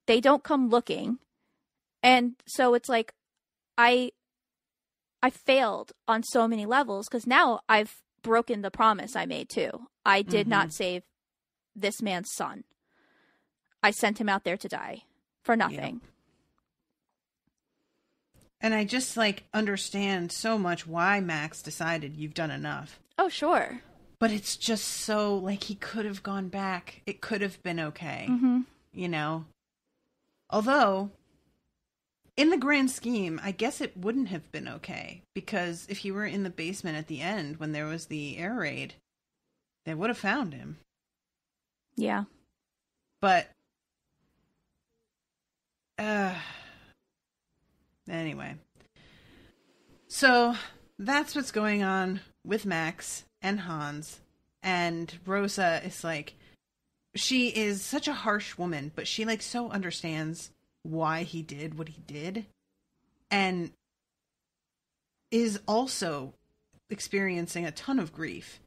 They don't come looking. And so it's like, I failed on so many levels because now I've broken the promise I made too. I did not save this man's son. I sent him out there to die for nothing. Yep. And I just, like, understand so much why Max decided you've done enough. Oh, sure. But it's just so, like, he could have gone back. It could have been okay. You know? Although, in the grand scheme, I guess it wouldn't have been okay. Because if he were in the basement at the end when there was the air raid, they would have found him. Yeah. But, anyway. So, that's what's going on with Max and Hans. And Rosa is like, she is such a harsh woman, but she, like, so understands why he did what he did. And is also experiencing a ton of grief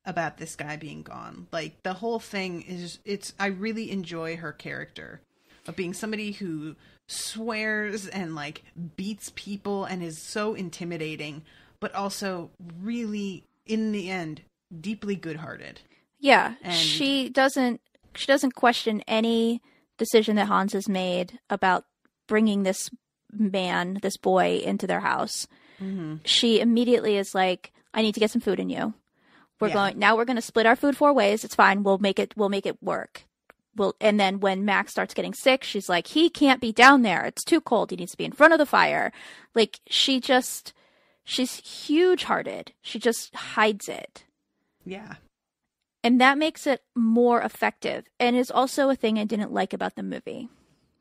about this guy being gone. Like, the whole thing is, I really enjoy her character of being somebody who swears and, like, beats people and is so intimidating, but also really, in the end, deeply good-hearted. Yeah, and she doesn't question any decision that Hans has made about bringing this boy into their house. She immediately is like, I need to get some food in you. We're going to split our food 4 ways. It's fine. We'll make it work. And then when Max starts getting sick, she's like, he can't be down there. It's too cold. He needs to be in front of the fire. Like, she's huge-hearted. She just hides it. Yeah. And that makes it more effective. And is also a thing I didn't like about the movie.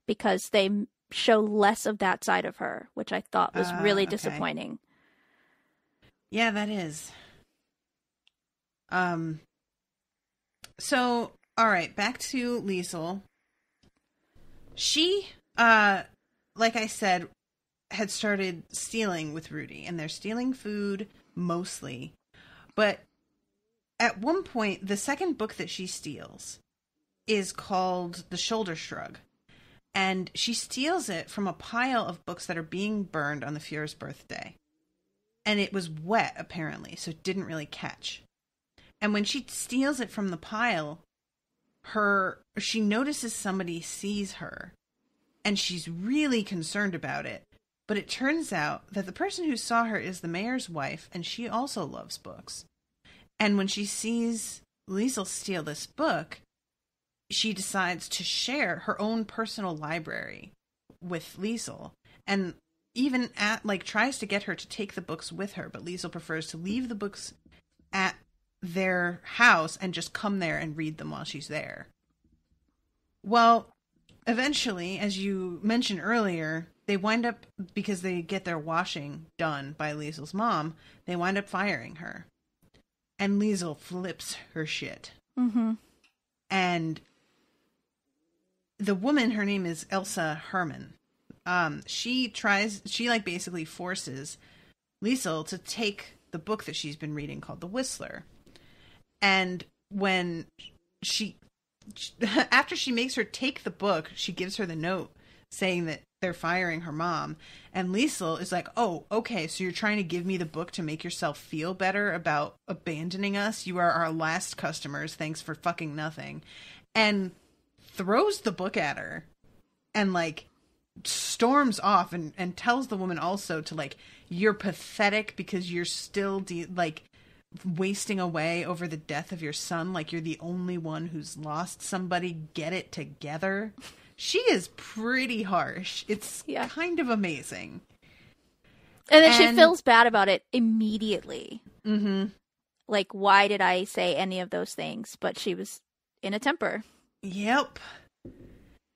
Because they show less of that side of her, which I thought was really disappointing. Yeah, that is. So, all right, back to Liesel. She, like I said, had started stealing with Rudy, and they're stealing food mostly. But at one point, the second book that she steals is called The Shoulder Shrug. And she steals it from a pile of books that are being burned on the Fuhrer's birthday. And it was wet, apparently, so it didn't really catch. And when she steals it from the pile, she notices somebody sees her. And she's really concerned about it. But it turns out that the person who saw her is the mayor's wife, and she also loves books. And when she sees Liesel steal this book, she decides to share her own personal library with Liesel, and even tries to get her to take the books with her, but Liesel prefers to leave the books at their house and just come there and read them while she's there. Well, eventually, as you mentioned earlier, they wind up, because they get their washing done by Liesel's mom, they wind up firing her. And Liesel flips her shit. And the woman, her name is Elsa Herman. She basically forces Liesel to take the book that she's been reading called The Whistler. And when after she makes her take the book, she gives her the note saying that they're firing her mom. And Liesel is like, oh, okay, so you're trying to give me the book to make yourself feel better about abandoning us? You are our last customers. Thanks for fucking nothing. And throws the book at her and, like, storms off and tells the woman also to, like, you're pathetic because you're still, wasting away over the death of your son. Like, you're the only one who's lost somebody. Get it together. She is pretty harsh. It's kind of amazing. And then she feels bad about it immediately. like, why did I say any of those things? But she was in a temper. Yep.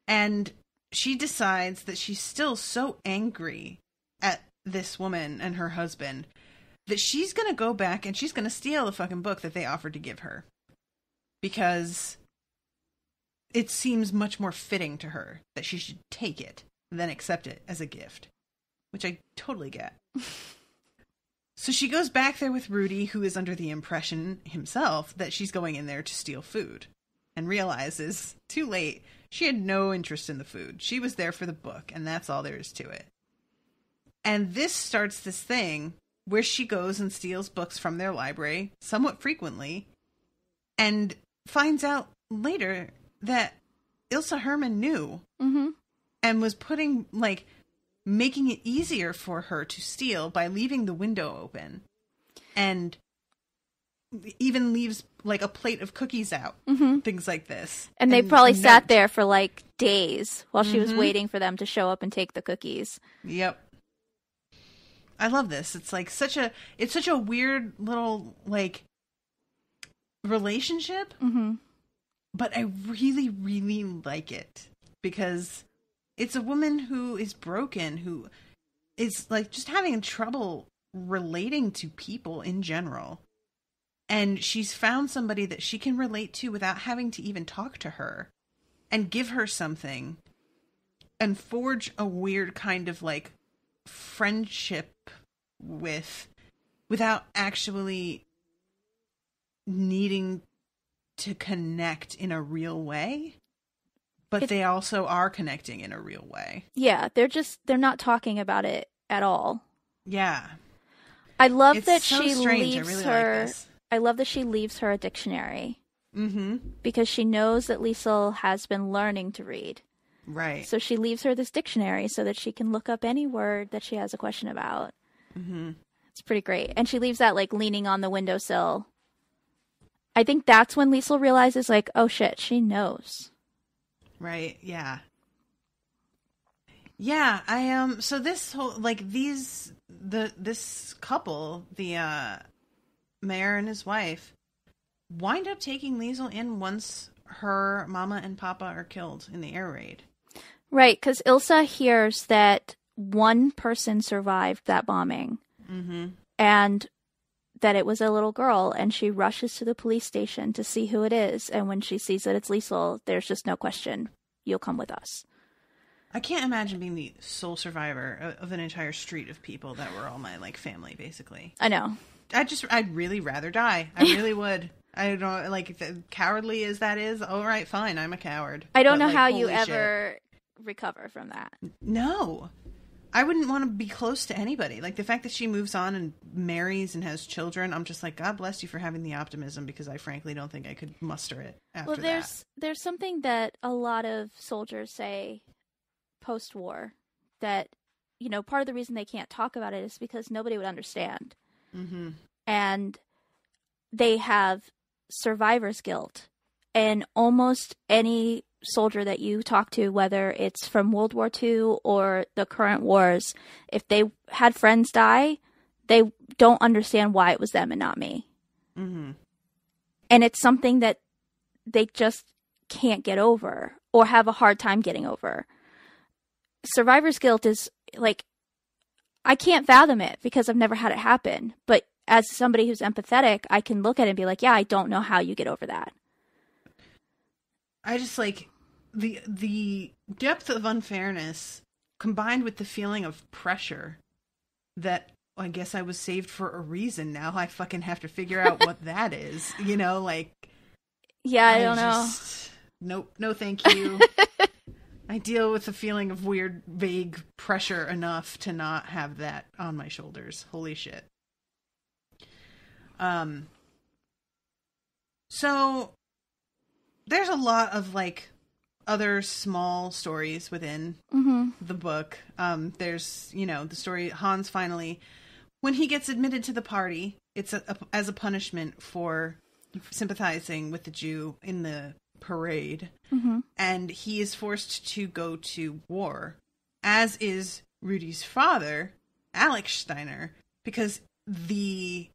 And she decides that she's still so angry at this woman and her husband that she's going to go back and she's going to steal the fucking book that they offered to give her. Because it seems much more fitting to her that she should take it than accept it as a gift. Which I totally get. So she goes back there with Rudy, who is under the impression himself that she's going in there to steal food. And realizes, too late, she had no interest in the food. She was there for the book, and that's all there is to it. And this starts this thing where she goes and steals books from their library, somewhat frequently, and finds out later that Ilsa Herman knew. Mm-hmm. And was putting, like, making it easier for her to steal by leaving the window open. And even leaves, like, a plate of cookies out. Mm-hmm. Things like this. And they probably sat there for, like, days while she was waiting for them to show up and take the cookies. Yep. I love this. It's, like, such a weird little, like, relationship. Mm-hmm. But I really, really like it. Because it's a woman who is broken, who is, like, just having trouble relating to people in general. And she's found somebody that she can relate to without having to even talk to her. And give her something. And forge a weird kind of, like, friendship without actually needing to connect in a real way. But they also are connecting in a real way. Yeah, they're not talking about it at all. Yeah. I love it's that so she strange. leaves I really her. Like this. I love that she leaves her a dictionary. Mm-hmm. Because she knows that Liesl has been learning to read. Right. So she leaves her this dictionary so that she can look up any word that she has a question about. Mm-hmm. It's pretty great. And she leaves that, like, leaning on the windowsill. I think that's when Liesl realizes, like, oh shit, she knows. Right, yeah. Yeah, so this whole, like, this couple, the mayor and his wife, wind up taking Liesl in once her mama and papa are killed in the air raid. Right, because Ilsa hears that one person survived that bombing. Mm-hmm. And that it was a little girl, and she rushes to the police station to see who it is, and when she sees that it's Liesl, there's just no question. You'll come with us. I can't imagine being the sole survivor of an entire street of people that were all my, like, family, basically. I know. I'd really rather die. I really would. I don't, like, cowardly as that is, all right, fine, I'm a coward. I don't know how you ever recover from that. No. I wouldn't want to be close to anybody. Like, the fact that she moves on and marries and has children, I'm just like, God bless you for having the optimism, because I frankly don't think I could muster it after that. Well, there's something that a lot of soldiers say post-war, that, you know, part of the reason they can't talk about it is because nobody would understand. Mm-hmm. And they have survivor's guilt. And almost any soldier that you talk to, whether it's from World War II or the current wars, if they had friends die, they don't understand why it was them and not me. Mm-hmm. And it's something that they just can't get over or have a hard time getting over. Survivor's guilt is, like, I can't fathom it because I've never had it happen. But as somebody who's empathetic, I can look at it and be like, yeah, I don't know how you get over that. I just, like, the depth of unfairness combined with the feeling of pressure that, I guess I was saved for a reason. Now I fucking have to figure out what that is, you know, like. Yeah, I don't know. Nope, no thank you. I deal with the feeling of weird, vague pressure enough to not have that on my shoulders. Holy shit. So there's a lot of, like, other small stories within the book. There's, you know, the story Hans finally, when he gets admitted to the party, it's as a punishment for sympathizing with the Jew in the parade. Mm-hmm. And he is forced to go to war, as is Rudy's father, Alex Steiner, because the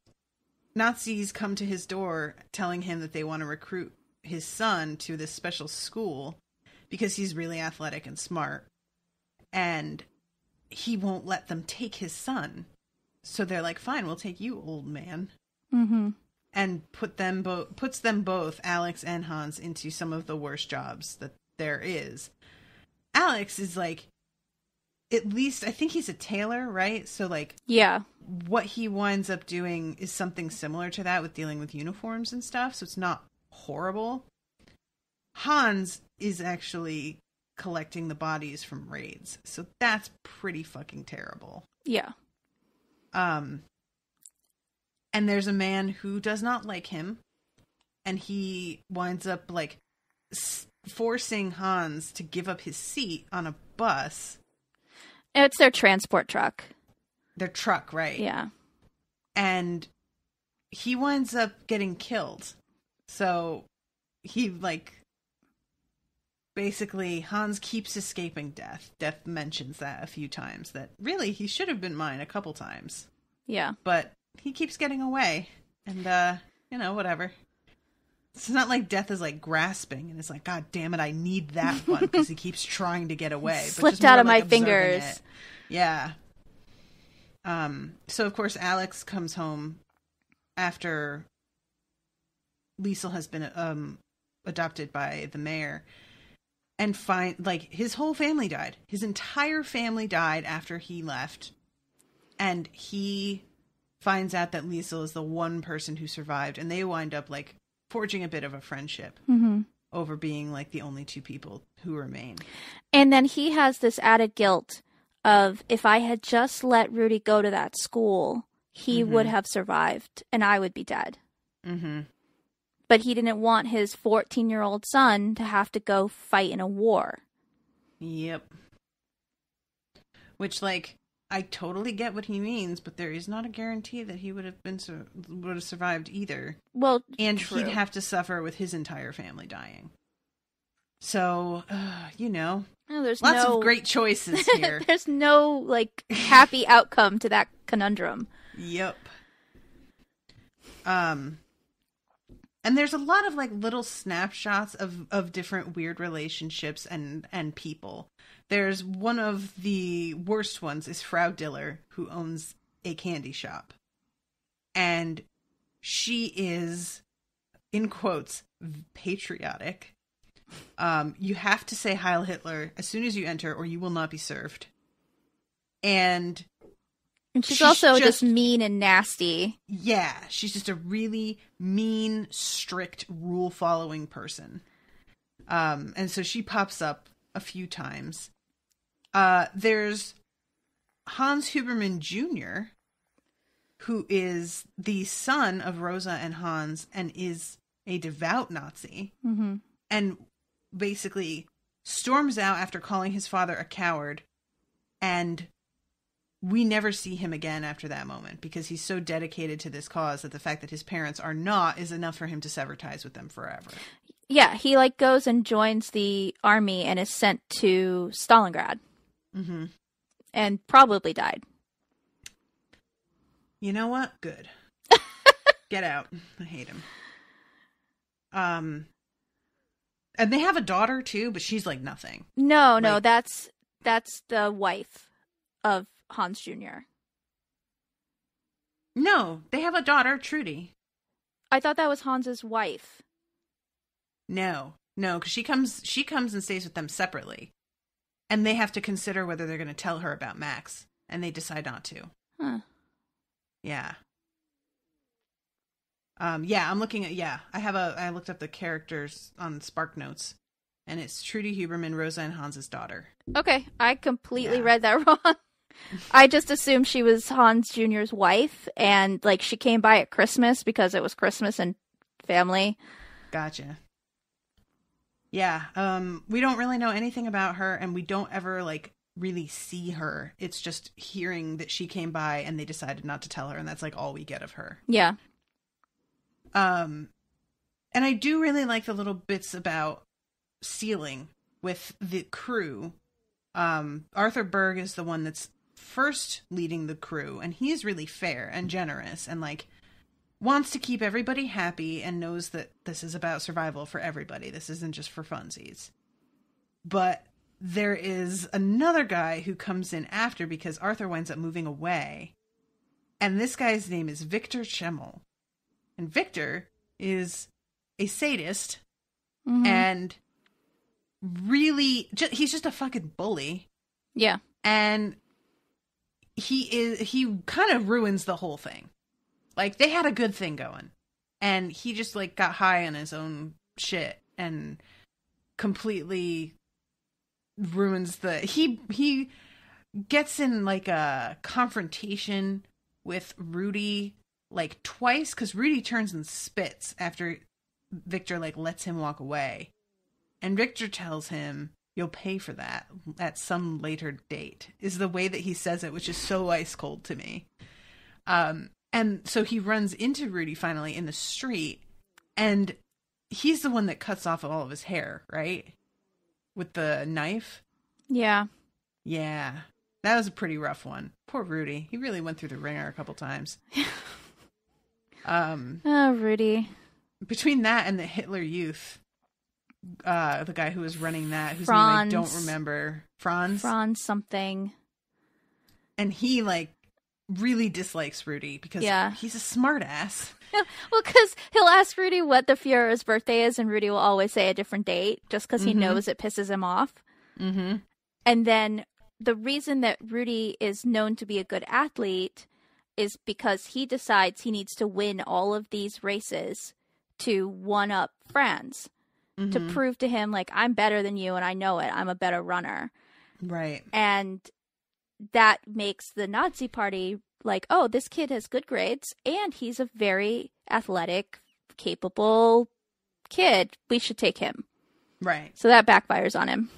Nazis come to his door telling him that they want to recruit his son to this special school because he's really athletic and smart. And he won't let them take his son. So they're like, fine, we'll take you, old man. Mm-hmm. And puts them both, Alex and Hans, into some of the worst jobs that there is. Alex is like, at least, I think he's a tailor, right? So like, yeah, what he winds up doing is something similar to that with dealing with uniforms and stuff. So it's not horrible. Hans is actually collecting the bodies from raids. So that's pretty fucking terrible. Yeah. And there's a man who does not like him, and he winds up like forcing Hans to give up his seat on a bus. It's their transport truck. Their truck, right? Yeah. And he winds up getting killed. So he like basically Hans keeps escaping death. Death mentions that a few times, that really he should have been mine a couple times. Yeah. But he keeps getting away, and whatever. It's not like Death is like grasping and it's like, God damn it, I need that one because he keeps trying to get away. Slipped out of my fingers. It. Yeah. So of course Alex comes home after Liesel has been adopted by the mayor, and his whole family died. His entire family died after he left, and he finds out that Liesel is the one person who survived, and they wind up like forging a bit of a friendship over being like the only two people who remain. And then he has this added guilt of, if I had just let Rudy go to that school, he would have survived and I would be dead. Mm-hmm. But he didn't want his 14-year-old son to have to go fight in a war. Yep. Which, like, I totally get what he means, but there is not a guarantee that he would have survived either. Well, and true. He'd have to suffer with his entire family dying. So, there's lots of great choices here. There's no like happy outcome to that conundrum. Yep. And there's a lot of like little snapshots of different weird relationships and people. There's one of the worst ones is Frau Diller, who owns a candy shop. And she is, in quotes, patriotic. You have to say Heil Hitler as soon as you enter or you will not be served. And she's also just mean and nasty. Yeah, she's just a really mean, strict, rule-following person. And so she pops up a few times. There's Hans Huberman Jr., who is the son of Rosa and Hans and is a devout Nazi. Mm-hmm. And basically storms out after calling his father a coward, and we never see him again after that moment because he's so dedicated to this cause that the fact that his parents are not is enough for him to sever ties with them forever. Yeah, he like goes and joins the army and is sent to Stalingrad. Mm-hmm. And probably died. You know what? Good. Get out. I hate him. And they have a daughter too, but she's like nothing. No, that's the wife of Hans Jr. No, they have a daughter, Trudy. I thought that was Hans's wife. No, because she comes and stays with them separately. And they have to consider whether they're going to tell her about Max. And they decide not to. Huh. Yeah. I'm looking at, I looked up the characters on Spark Notes. And it's Trudy Huberman, Rosa and Hans's daughter. Okay, I completely read that wrong. I just assumed she was Hans Jr.'s wife. And like she came by at Christmas because it was Christmas and family. Gotcha. Yeah, we don't really know anything about her, and we don't ever, like, really see her. It's just hearing that she came by, and they decided not to tell her, and that's, like, all we get of her. Yeah. And I do really like the little bits about sealing with the crew. Arthur Berg is the one that's first leading the crew, and he's really fair and generous, and, like, wants to keep everybody happy and knows that this is about survival for everybody. This isn't just for funsies. But there is another guy who comes in after because Arthur winds up moving away. And this guy's name is Victor Schemmel. And Victor is a sadist and really, he's just a fucking bully. Yeah. And he kind of ruins the whole thing. Like, they had a good thing going. And he just, like, got high on his own shit and completely ruins he gets in, like, a confrontation with Rudy, like, twice, because Rudy turns and spits after Victor, like, lets him walk away. And Victor tells him, you'll pay for that at some later date, is the way that he says it, which is so ice cold to me. And so he runs into Rudy finally in the street, and he's the one that cuts off all of his hair, right? With the knife. Yeah. Yeah. That was a pretty rough one. Poor Rudy. He really went through the ringer a couple times. Oh, Rudy. Between that and the Hitler Youth, the guy who was running that, whose Franz. name I don't remember. Franz something. And he, like, really dislikes Rudy because he's a smart ass. Well, because he'll ask Rudy what the Fuhrer's birthday is, and Rudy will always say a different date just because he knows it pisses him off. Mm-hmm. And then the reason that Rudy is known to be a good athlete is because he decides he needs to win all of these races to one-up Franz. To prove to him, like, I'm better than you and I know it. I'm a better runner. Right. And that makes the Nazi party like, oh, this kid has good grades and he's a very athletic, capable kid. We should take him. Right. So that backfires on him.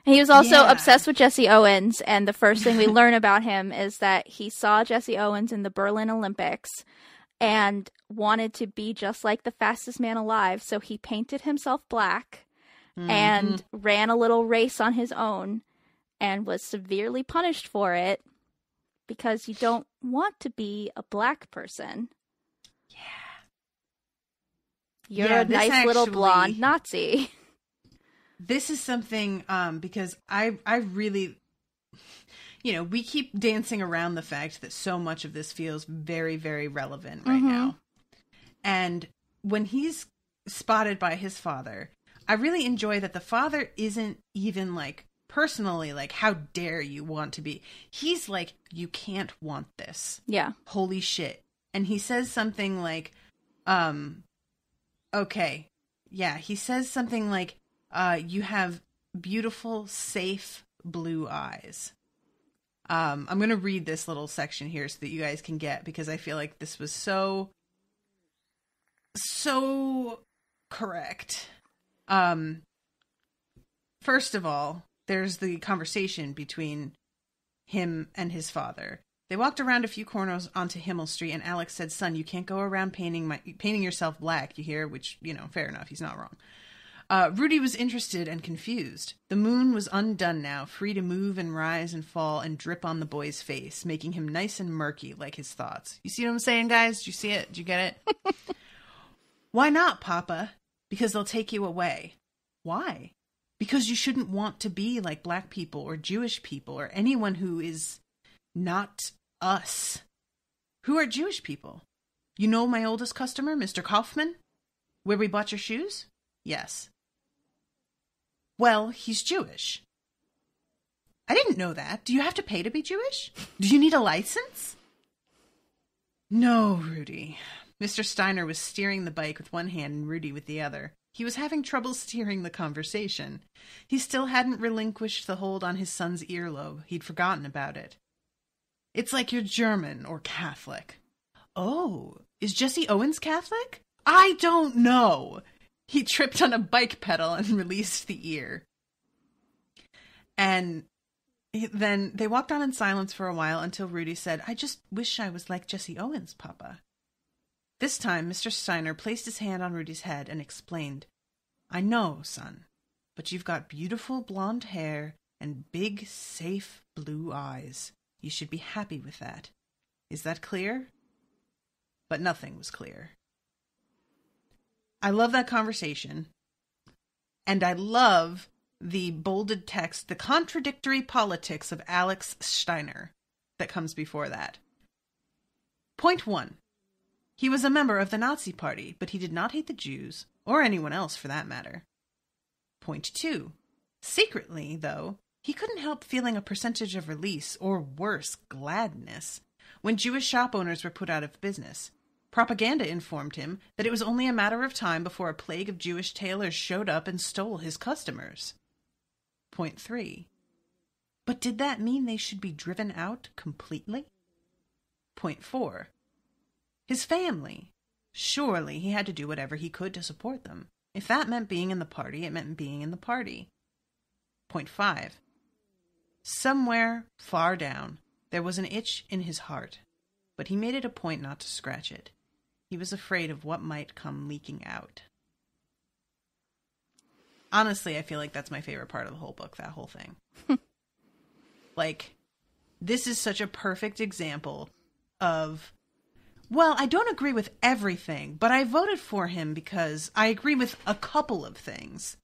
And he was also obsessed with Jesse Owens, and the first thing we learn about him is that he saw Jesse Owens in the Berlin Olympics and wanted to be just like the fastest man alive, so he painted himself black and ran a little race on his own and was severely punished for it because you don't want to be a black person. Yeah. You're a nice little blonde Nazi. This is something, because I really, you know, we keep dancing around the fact that so much of this feels very, very relevant right now. And when he's spotted by his father, I really enjoy that the father isn't even, like, personally, like, how dare you want to be? He's like, you can't want this. Yeah. Holy shit. And he says something like, okay. Yeah, he says something like, you have beautiful, safe blue eyes. I'm going to read this little section here so that you guys can get, because I feel like this was so correct. First of all, there's the conversation between him and his father. They walked around a few corners onto Himmel Street, and Alex said, son, you can't go around painting yourself black, you hear? Which, you know, fair enough, he's not wrong. Rudy was interested and confused. The moon was undone now, free to move and rise and fall and drip on the boy's face, making him nice and murky like his thoughts. You see what I'm saying, guys? Did you see it? Did you get it? Why not, Papa? Because they'll take you away. Why? Because you shouldn't want to be like black people or Jewish people or anyone who is not us. Who are Jewish people? You know my oldest customer, Mr. Kaufman? Where we bought your shoes? Yes. Well, he's Jewish. I didn't know that. Do you have to pay to be Jewish? Do you need a license? No, Rudy. Mr. Steiner was steering the bike with one hand and Rudy with the other. He was having trouble steering the conversation. He still hadn't relinquished the hold on his son's earlobe. He'd forgotten about it. It's like you're German or Catholic. Oh, is Jesse Owens Catholic? I don't know. He tripped on a bike pedal and released the ear. And then they walked on in silence for a while until Rudy said, I just wish I was like Jesse Owens, Papa. This time, Mr. Steiner placed his hand on Rudy's head and explained, I know, son, but you've got beautiful blonde hair and big, safe blue eyes. You should be happy with that. Is that clear? but nothing was clear. I love that conversation. And I love the bolded text, the contradictory politics of Alex Steiner that comes before that. Point 1. He was a member of the Nazi Party, but he did not hate the Jews, or anyone else for that matter. Point 2. Secretly, though, he couldn't help feeling a percentage of release, or worse, gladness, when Jewish shop owners were put out of business. Propaganda informed him that it was only a matter of time before a plague of Jewish tailors showed up and stole his customers. Point 3. But did that mean they should be driven out completely? Point 4. His family. Surely he had to do whatever he could to support them. If that meant being in the party, it meant being in the party. Point 5. Somewhere far down, there was an itch in his heart, but he made it a point not to scratch it. He was afraid of what might come leaking out. Honestly, I feel like that's my favorite part of the whole book, that whole thing. Like, this is such a perfect example of, well, I don't agree with everything, but I voted for him because I agree with a couple of things.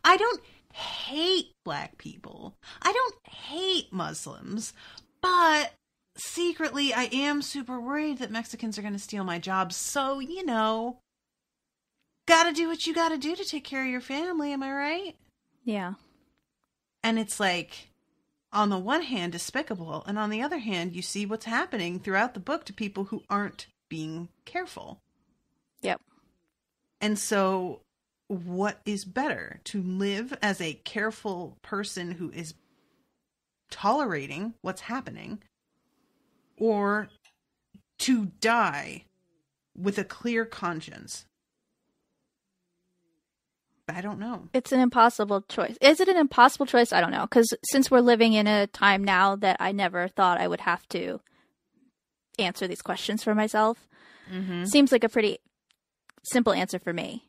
I don't hate black people. I don't hate Muslims, but secretly I am super worried that Mexicans are going to steal my jobs. So, gotta do what you gotta do to take care of your family. Am I right? Yeah. And it's like, on the one hand, despicable, and on the other hand, you see what's happening throughout the book to people who aren't being careful. Yep. And so, what is better? To live as a careful person who is tolerating what's happening, or to die with a clear conscience? I don't know. It's an impossible choice. Is it an impossible choice? I don't know. Because since we're living in a time now that I never thought I would have to answer these questions for myself, seems like a pretty simple answer for me.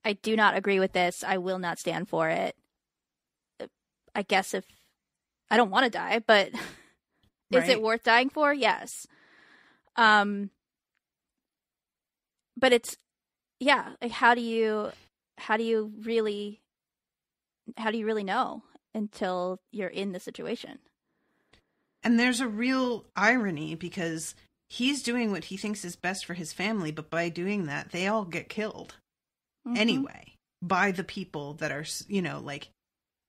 I do not agree with this. I will not stand for it. I guess if I don't want to die, but is it worth dying for? Yes. But it's, yeah, like how do you really know until you're in the situation? And there's a real irony because he's doing what he thinks is best for his family, but by doing that, they all get killed anyway by the people that are, like,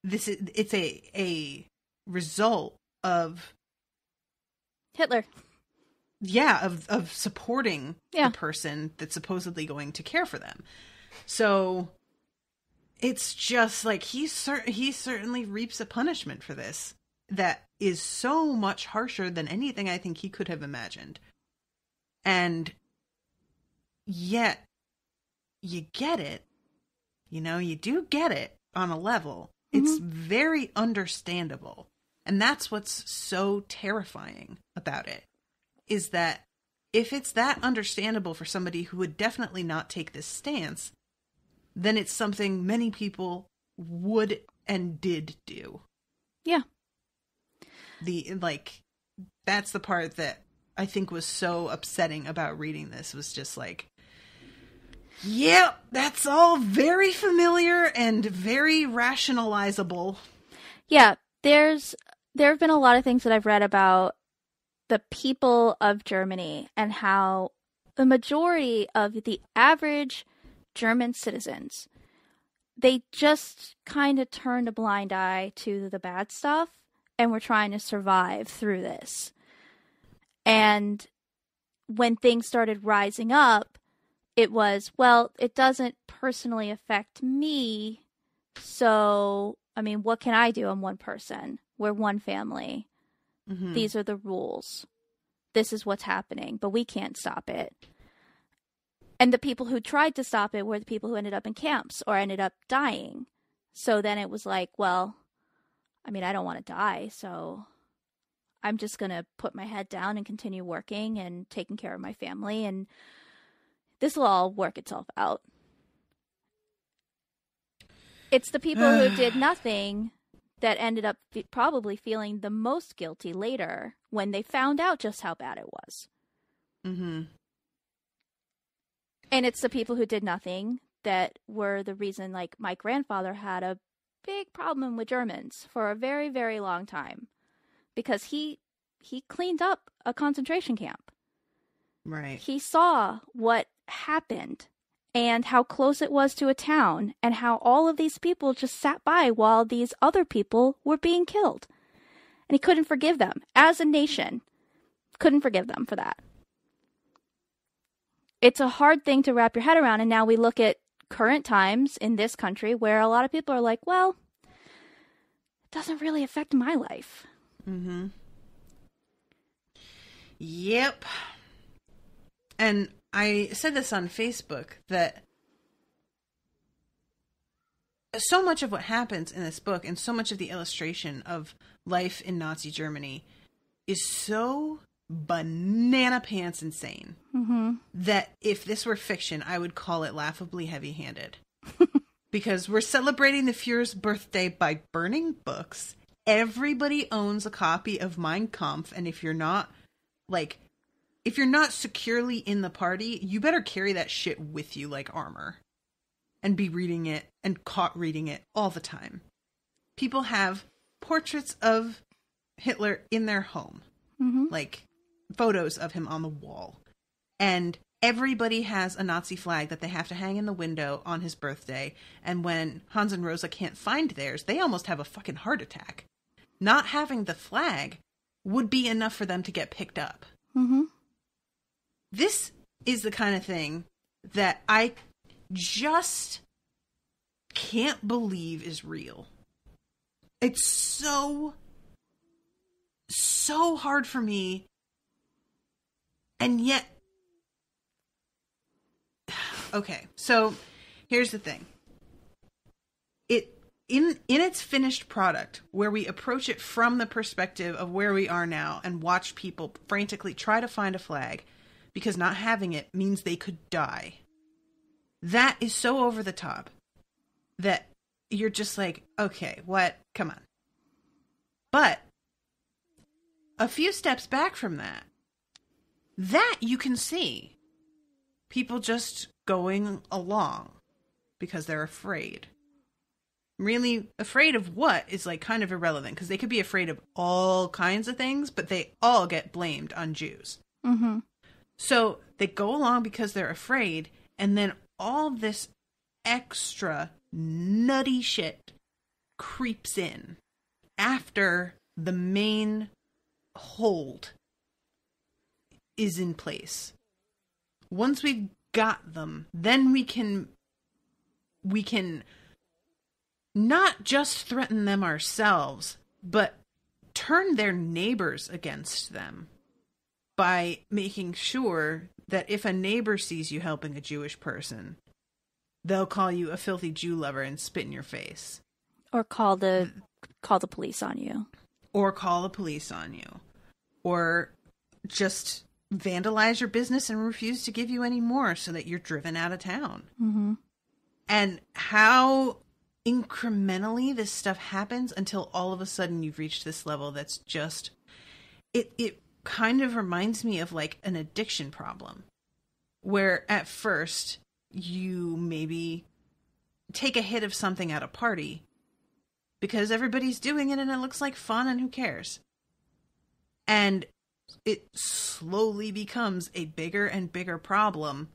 this is, it's a result of Hitler. Yeah, of supporting the person that's supposedly going to care for them. So it's just like he certainly reaps a punishment for this that is so much harsher than anything I think he could have imagined. And yet you get it. You do get it on a level. It's very understandable. And that's what's so terrifying about it, is that if it's that understandable for somebody who would definitely not take this stance, then it's something many people would and did do. Yeah. That's the part that I think was so upsetting about reading this, was just like, yep, that's all very familiar and very rationalizable. Yeah, there have been a lot of things that I've read about the people of Germany and how the majority of the average German citizens, they just kind of turned a blind eye to the bad stuff and were trying to survive through this. And when things started rising up, it was, well, it doesn't personally affect me, so, I mean, what can I do? I'm one person. We're one family. These are the rules. This is what's happening, but we can't stop it. And the people who tried to stop it were the people who ended up in camps or ended up dying. So then it was like, well, I mean, I don't want to die, so I'm just going to put my head down and continue working and taking care of my family, and this will all work itself out. It's the people who did nothing that ended up probably feeling the most guilty later when they found out just how bad it was. And it's the people who did nothing that were the reason, like, my grandfather had a big problem with Germans for a very, very long time. Because he cleaned up a concentration camp. Right. He saw what happened and how close it was to a town and how all of these people just sat by while these other people were being killed. And he couldn't forgive them. As a nation, couldn't forgive them for that. It's a hard thing to wrap your head around, and now we look at current times in this country where a lot of people are like, well, it doesn't really affect my life. Mm-hmm. Yep. And I said this on Facebook, that so much of what happens in this book and so much of the illustration of life in Nazi Germany is so banana pants insane that if this were fiction, I would call it laughably heavy-handed. Because we're celebrating the Fuhrer's birthday by burning books. Everybody owns a copy of Mein Kampf, and if you're not securely in the party, you better carry that shit with you like armor. And be reading it and caught reading it all the time. People have portraits of Hitler in their home. Like photos of him on the wall. And everybody has a Nazi flag that they have to hang in the window on his birthday. And when Hans and Rosa can't find theirs, they almost have a fucking heart attack. Not having the flag would be enough for them to get picked up. This is the kind of thing that I just can't believe is real. It's so hard for me. And yet, okay, so here's the thing. In its finished product, where we approach it from the perspective of where we are now and watch people frantically try to find a flag because not having it means they could die. That is so over the top that you're just like, okay, what? Come on. But a few steps back from that you can see people just going along because they're afraid. Really afraid of what is like kind of irrelevant, because they could be afraid of all kinds of things, but they all get blamed on Jews. So they go along because they're afraid, and then all this extra nutty shit creeps in after the main hold is in place. Once we've got them, then we can not just threaten them ourselves, but turn their neighbors against them by making sure that if a neighbor sees you helping a Jewish person, they'll call you a filthy Jew lover and spit in your face. Or call the police on you. Or call the police on you. Or just vandalize your business and refuse to give you any more so that you're driven out of town. And how incrementally this stuff happens until all of a sudden you've reached this level that's just... It kind of reminds me of like an addiction problem. Where at first you maybe take a hit of something at a party because everybody's doing it and it looks like fun and who cares? And it slowly becomes a bigger and bigger problem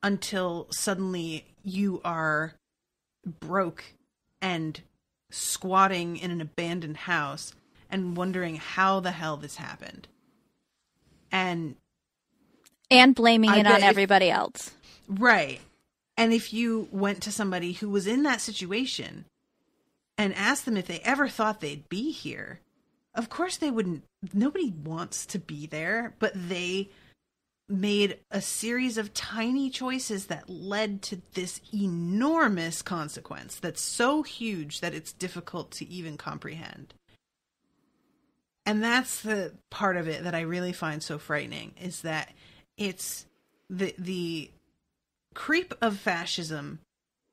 until suddenly you are broke and squatting in an abandoned house and wondering how the hell this happened. And blaming it on everybody else. Right. And if you went to somebody who was in that situation and asked them if they ever thought they'd be here, of course they wouldn't. Nobody wants to be there, but they made a series of tiny choices that led to this enormous consequence that's so huge that it's difficult to even comprehend. And that's the part of it that I really find so frightening, is that it's the creep of fascism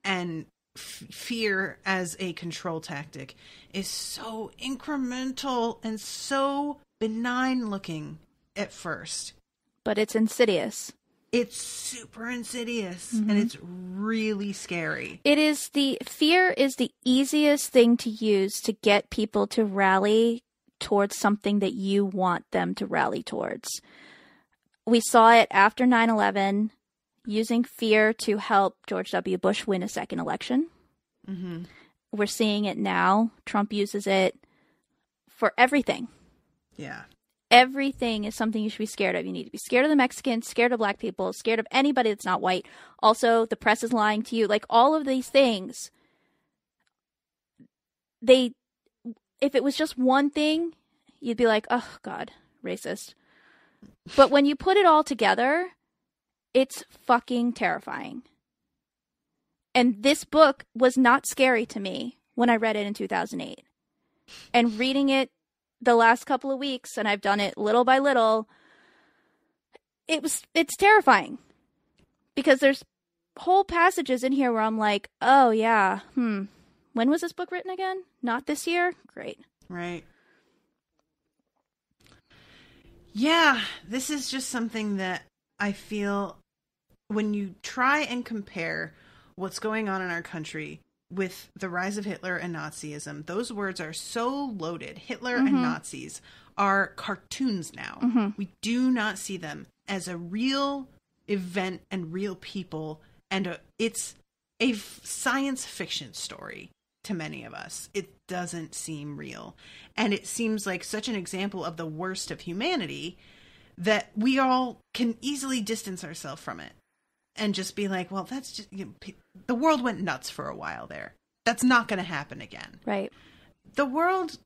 and fear as a control tactic is so incremental and so benign looking at first. But it's insidious. It's super insidious and it's really scary. Fear is the easiest thing to use to get people to rally towards something that you want them to rally towards. We saw it after 9/11, using fear to help George W. Bush win a second election. Mm-hmm. We're seeing it now. Trump uses it for everything. Yeah. Everything is something you should be scared of. You need to be scared of the Mexicans, scared of black people, scared of anybody that's not white. Also, the press is lying to you. Like, all of these things, if it was just one thing, you'd be like, oh, God, racist. But when you put it all together, it's fucking terrifying. And this book was not scary to me when I read it in 2008. And reading it the last couple of weeks, and I've done it little by little, it's terrifying. Because there's whole passages in here where I'm like, oh yeah, when was this book written again? Not this year? Great. Right. Yeah, this is just something that I feel when you try and compare what's going on in our country with the rise of Hitler and Nazism, those words are so loaded. Hitler and Nazis are cartoons now. Mm-hmm. We do not see them as a real event and real people, and it's a science fiction story to many of us. It doesn't seem real, and it seems like such an example of the worst of humanity that we all can easily distance ourselves from it and just be like, well, that's just, the world went nuts for a while there. That's not going to happen again. Right. The world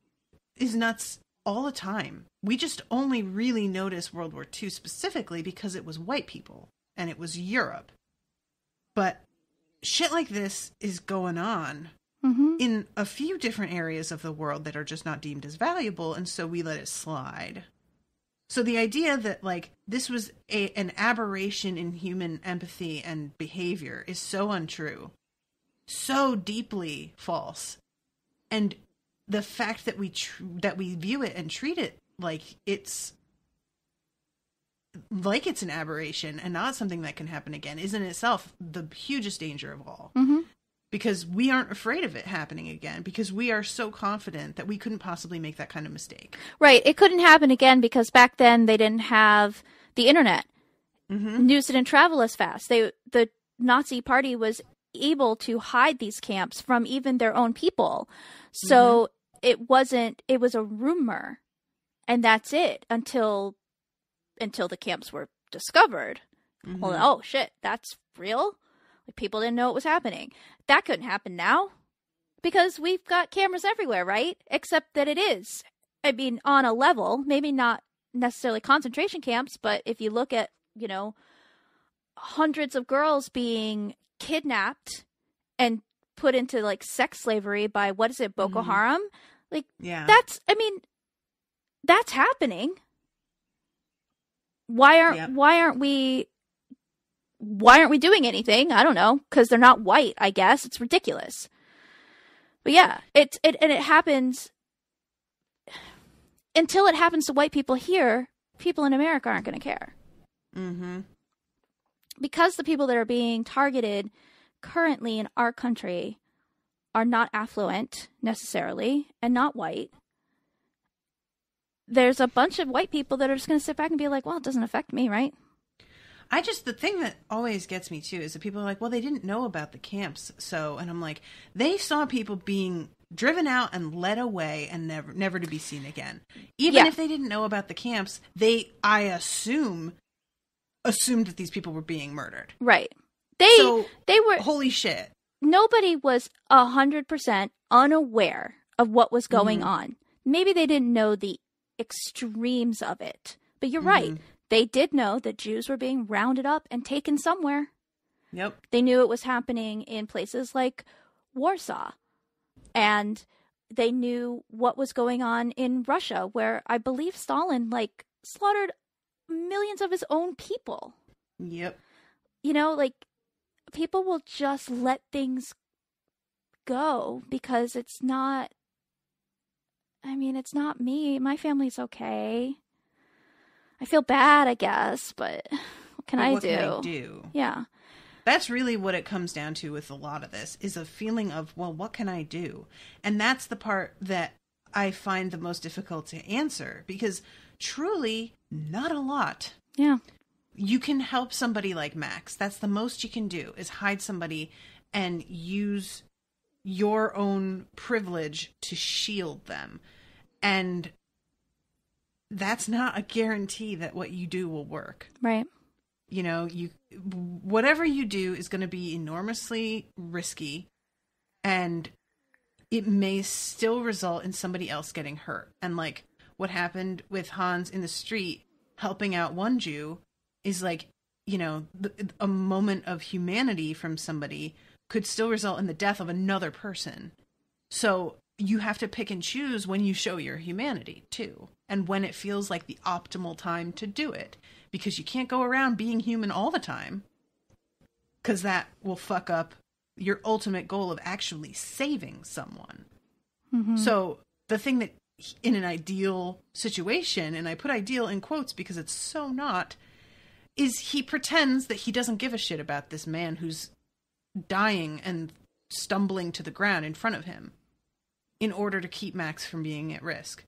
is nuts all the time. We just only really notice World War II specifically because it was white people and it was Europe. But shit like this is going on in a few different areas of the world that are just not deemed as valuable, and so we let it slide. So the idea that, like, this was an aberration in human empathy and behavior is so untrue. So deeply false. And the fact that we view it and treat it like it's an aberration and not something that can happen again is in itself the hugest danger of all. Mm-hmm. Because we aren't afraid of it happening again, because we are so confident that we couldn't possibly make that kind of mistake. Right. It couldn't happen again because back then they didn't have the internet. Mm-hmm. News didn't travel as fast. The Nazi party was able to hide these camps from even their own people. So it was a rumor, and that's it until the camps were discovered. Mm-hmm. Well, oh shit, that's real? Like, people didn't know it was happening. That couldn't happen now because we've got cameras everywhere, right? Except that it is, I mean, on a level, maybe not necessarily concentration camps, but if you look at, hundreds of girls being kidnapped and put into, like, sex slavery by, what is it, Boko Haram? Like, yeah. That's happening. Why aren't we doing anything? I don't know, because they're not white, I guess. It's ridiculous. But yeah, it happens. Until it happens to white people here, people in America aren't going to care. Mm-hmm. Because the people that are being targeted currently in our country are not affluent necessarily and not white, there's a bunch of white people that are just going to sit back and be like, well, it doesn't affect me, right? The thing that always gets me too is that people are like, well, they didn't know about the camps. So, and I'm like, they saw people being driven out and led away and never to be seen again. Even if they didn't know about the camps, I assumed that these people were being murdered. Right. They were, holy shit. Nobody was 100% unaware of what was going on. Maybe they didn't know the extremes of it, but you're right. They did know that Jews were being rounded up and taken somewhere. Yep. They knew it was happening in places like Warsaw. And they knew what was going on in Russia, where I believe Stalin, slaughtered millions of his own people. Yep. People will just let things go because it's not me. My family's okay. I feel bad, I guess, but can I do? Yeah. That's really what it comes down to with a lot of this, is a feeling of, well, what can I do? And that's the part that I find the most difficult to answer, because truly, not a lot. Yeah. You can help somebody like Max. That's the most you can do, is hide somebody and use your own privilege to shield them. And that's not a guarantee that what you do will work. Right. You know, whatever you do is going to be enormously risky, and it may still result in somebody else getting hurt. And like what happened with Hans in the street helping out one Jew is like, you know, a moment of humanity from somebody could still result in the death of another person. So you have to pick and choose when you show your humanity too, and when it feels like the optimal time to do it. Because you can't go around being human all the time, because that will fuck up your ultimate goal of actually saving someone. Mm-hmm. So the thing that in an ideal situation, and I put ideal in quotes because it's so not, is he pretends that he doesn't give a shit about this man who's dying and stumbling to the ground in front of him in order to keep Max from being at risk.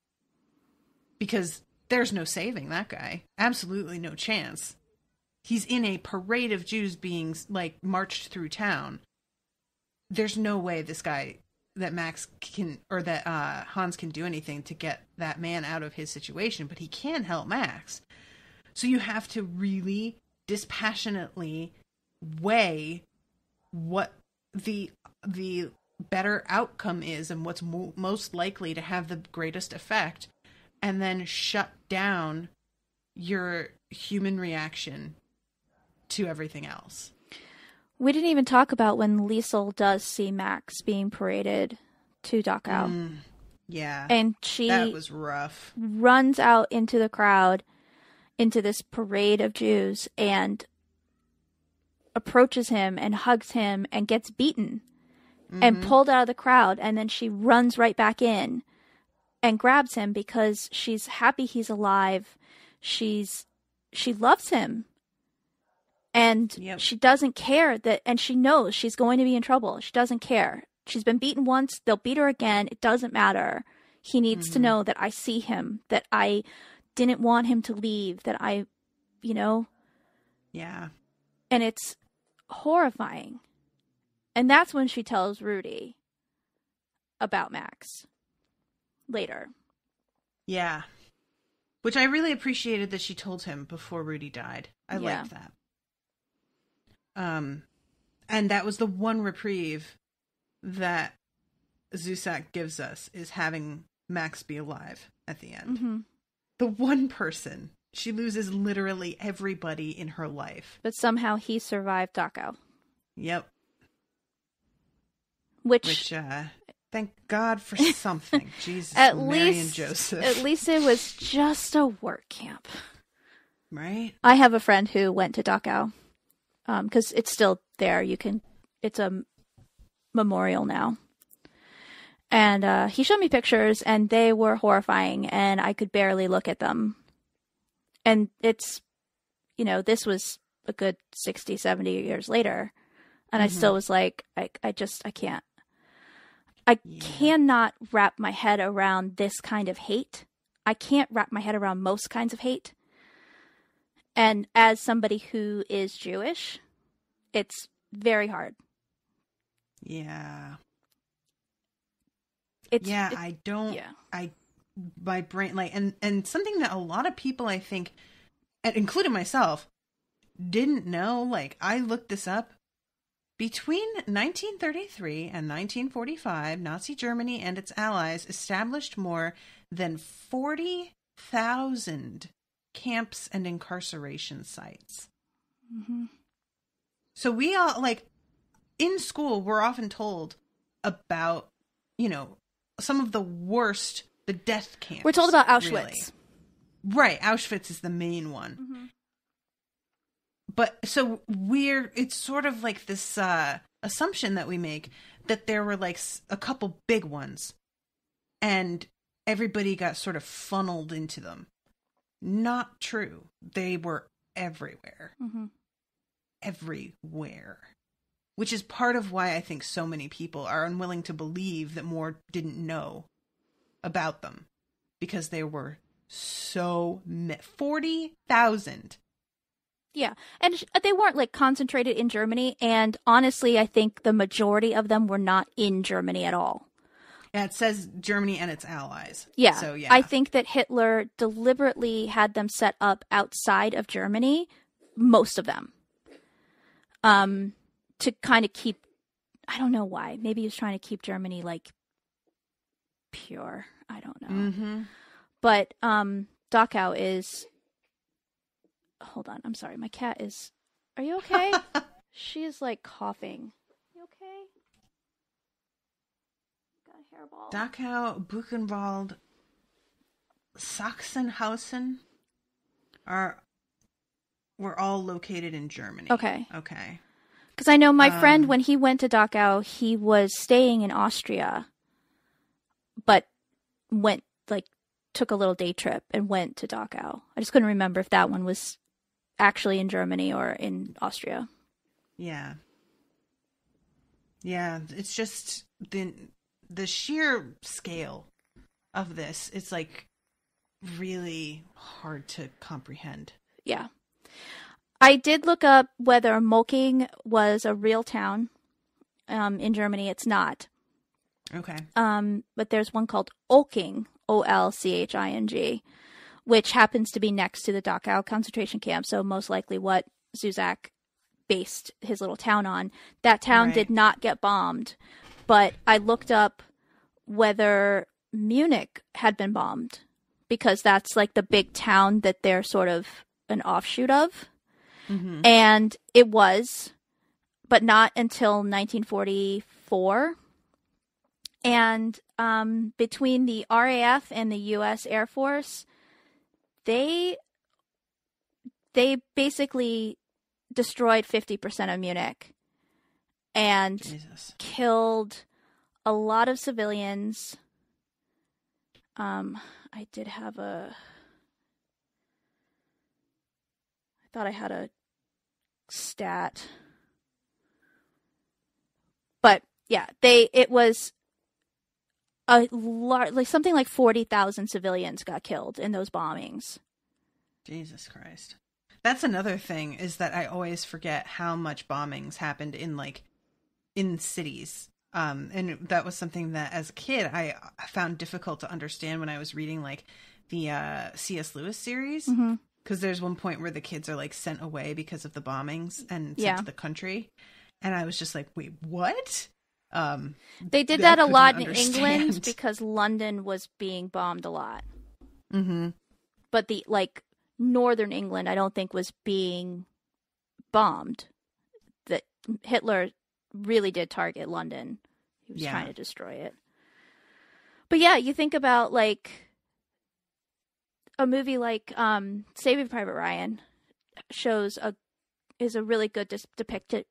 Because there's no saving that guy. Absolutely no chance. He's in a parade of Jews being, like, marched through town. There's no way this guy, that Max can, or that Hans can do anything to get that man out of his situation, but he can help Max. So you have to really dispassionately weigh what the better outcome is and what's most likely to have the greatest effect, and then shut down your human reaction to everything else. We didn't even talk about when Liesel does see Max being paraded to Dachau. Yeah. And that was rough. Runs out into the crowd, into this parade of Jews, and approaches him and hugs him and gets beaten and pulled out of the crowd. And then she runs right back in and grabs him because she's happy he's alive. She loves him. And she doesn't care that, and she knows she's going to be in trouble. She doesn't care. She's been beaten once. They'll beat her again. It doesn't matter. He needs to know that I see him, that I didn't want him to leave, that I, you know. Yeah. And it's horrifying. And that's when she tells Rudy about Max later. Yeah. Which I really appreciated that she told him before Rudy died. I liked that. And that was the one reprieve that Zusak gives us, is having Max be alive at the end. Mm-hmm. The one person. She loses literally everybody in her life. But somehow he survived Dachau. Yep. Which thank God for something. Jesus, Mary and Joseph. At least it was just a work camp. Right? I have a friend who went to Dachau. Because it's still there. It's a memorial now. And he showed me pictures, and they were horrifying, and I could barely look at them. And it's, you know, this was a good 60, 70 years later. And I still was like, I can't. I cannot wrap my head around this kind of hate. I can't wrap my head around most kinds of hate. And as somebody who is Jewish, it's very hard. Yeah. My brain, like, and something that a lot of people, I think, and including myself, didn't know, like, I looked this up. Between 1933 and 1945, Nazi Germany and its allies established more than 40,000 camps and incarceration sites. Mm-hmm. So we all, like, in school, we're often told about, you know, some of the worst, the death camps. We're told about Auschwitz. Really. Right. Auschwitz is the main one. Mm-hmm. But so it's sort of like this assumption that we make that there were like a couple big ones and everybody got sort of funneled into them. Not true. They were everywhere. Mm-hmm. Everywhere. Which is part of why I think so many people are unwilling to believe that more didn't know about them. Because there were 40,000. Yeah, and they weren't like concentrated in Germany, and honestly, I think the majority of them were not in Germany at all. Yeah, it says Germany and its allies. Yeah, so yeah, I think that Hitler deliberately had them set up outside of Germany, most of them, to kind of keep. I don't know why. Maybe he was trying to keep Germany like pure. I don't know. Mm-hmm. But Dachau is. Hold on, I'm sorry. My cat is. Are you okay? She is like coughing. You okay? Got a hairball. Dachau, Buchenwald, Sachsenhausen were all located in Germany. Okay. Okay. Because I know my friend, when he went to Dachau, he was staying in Austria, but took a little day trip and went to Dachau. I just couldn't remember if that one was actually in Germany or in Austria. Yeah. Yeah, it's just the sheer scale of this. It's like really hard to comprehend. Yeah. I did look up whether Molking was a real town in Germany. It's not. Okay. But there's one called Olking, Olching, which happens to be next to the Dachau concentration camp. So most likely what Zusak based his little town on. That town did not get bombed, but I looked up whether Munich had been bombed, because that's like the big town that they're sort of an offshoot of. Mm-hmm. And it was, but not until 1944. And between the RAF and the U.S. Air Force, they basically destroyed 50% of Munich and killed a lot of civilians. I thought I had a stat. But yeah, it was something like 40,000 civilians got killed in those bombings. Jesus Christ. That's another thing, is that I always forget how much bombings happened in cities. And that was something that as a kid I found difficult to understand when I was reading like the C.S. Lewis series. Mm-hmm. Because there's one point where the kids are like sent away because of the bombings and sent to the country. And I was just like, wait, what? They did that a lot in England because London was being bombed a lot. Mm-hmm. But the northern England, I don't think was being bombed. That Hitler really did target London. He was trying to destroy it. But yeah, you think about like a movie like Saving Private Ryan is a really good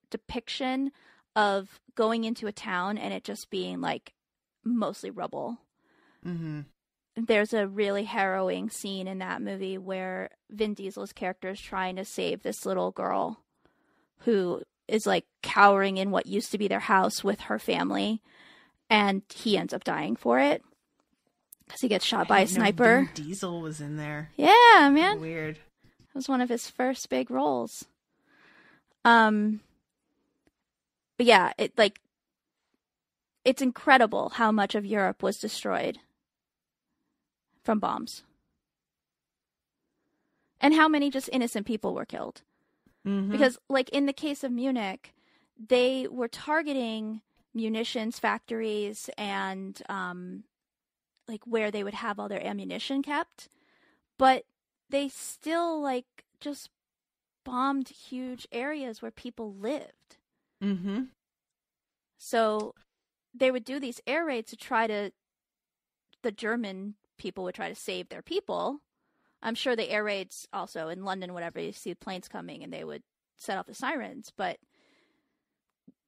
depiction of going into a town and it just being like mostly rubble. Mm-hmm. There's a really harrowing scene in that movie where Vin Diesel's character is trying to save this little girl who is like cowering in what used to be their house with her family, and he ends up dying for it because he gets shot by a sniper. Vin Diesel was in there. Yeah, man. Weird. It was one of his first big roles. But yeah, it's incredible how much of Europe was destroyed from bombs. And how many just innocent people were killed. Mm-hmm. Because, like, in the case of Munich, they were targeting munitions factories and, like, where they would have all their ammunition kept. But they still, like, just bombed huge areas where people lived. Mm-hmm. So they would do these air raids the German people would try to save their people. I'm sure the air raids also in London, whatever, you see the planes coming and they would set off the sirens. But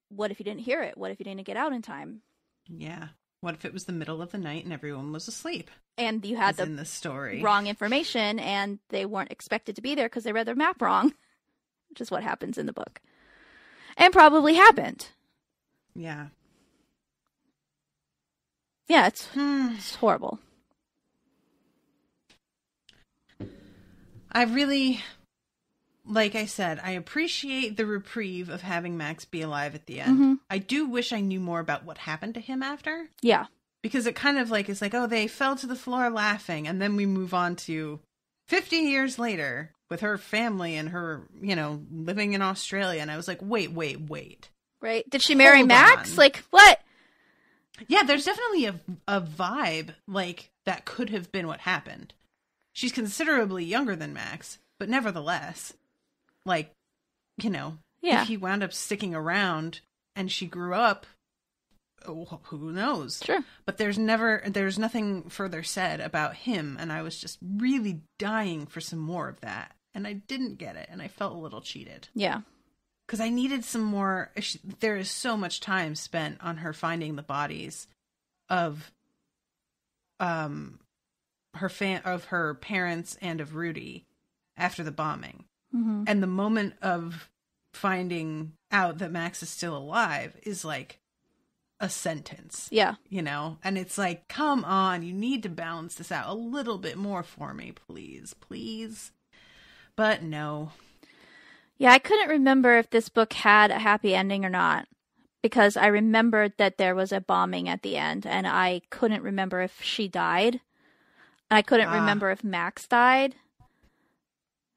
what if you didn't hear it? What if you didn't get out in time? Yeah. What if it was the middle of the night and everyone was asleep? And you had in the story wrong information, and they weren't expected to be there because they read their map wrong, which is what happens in the book. And probably happened. Yeah. Yeah, it's horrible. I really, like I said, I appreciate the reprieve of having Max be alive at the end. Mm-hmm. I do wish I knew more about what happened to him after. Yeah. Because it kind of like, it's like, oh, they fell to the floor laughing. And then we move on to 50 years later with her family and her, living in Australia. And I was like, wait. Right. Did she marry Max? On. Like, what? Yeah, there's definitely a vibe like that could have been what happened. She's considerably younger than Max, but nevertheless, like, if he wound up sticking around and she grew up, who knows? Sure. But there's nothing further said about him, and I was just really dying for some more of that, and I didn't get it, and I felt a little cheated. Yeah. Because I needed some more. There is so much time spent on her finding the bodies of her parents and of Rudy after the bombing. Mm-hmm. And the moment of finding out that Max is still alive is like a sentence. Yeah. And it's like, come on, you need to balance this out a little bit more for me, please. But no. Yeah, I couldn't remember if this book had a happy ending or not, because I remembered that there was a bombing at the end, and I couldn't remember if she died. And I couldn't remember if Max died.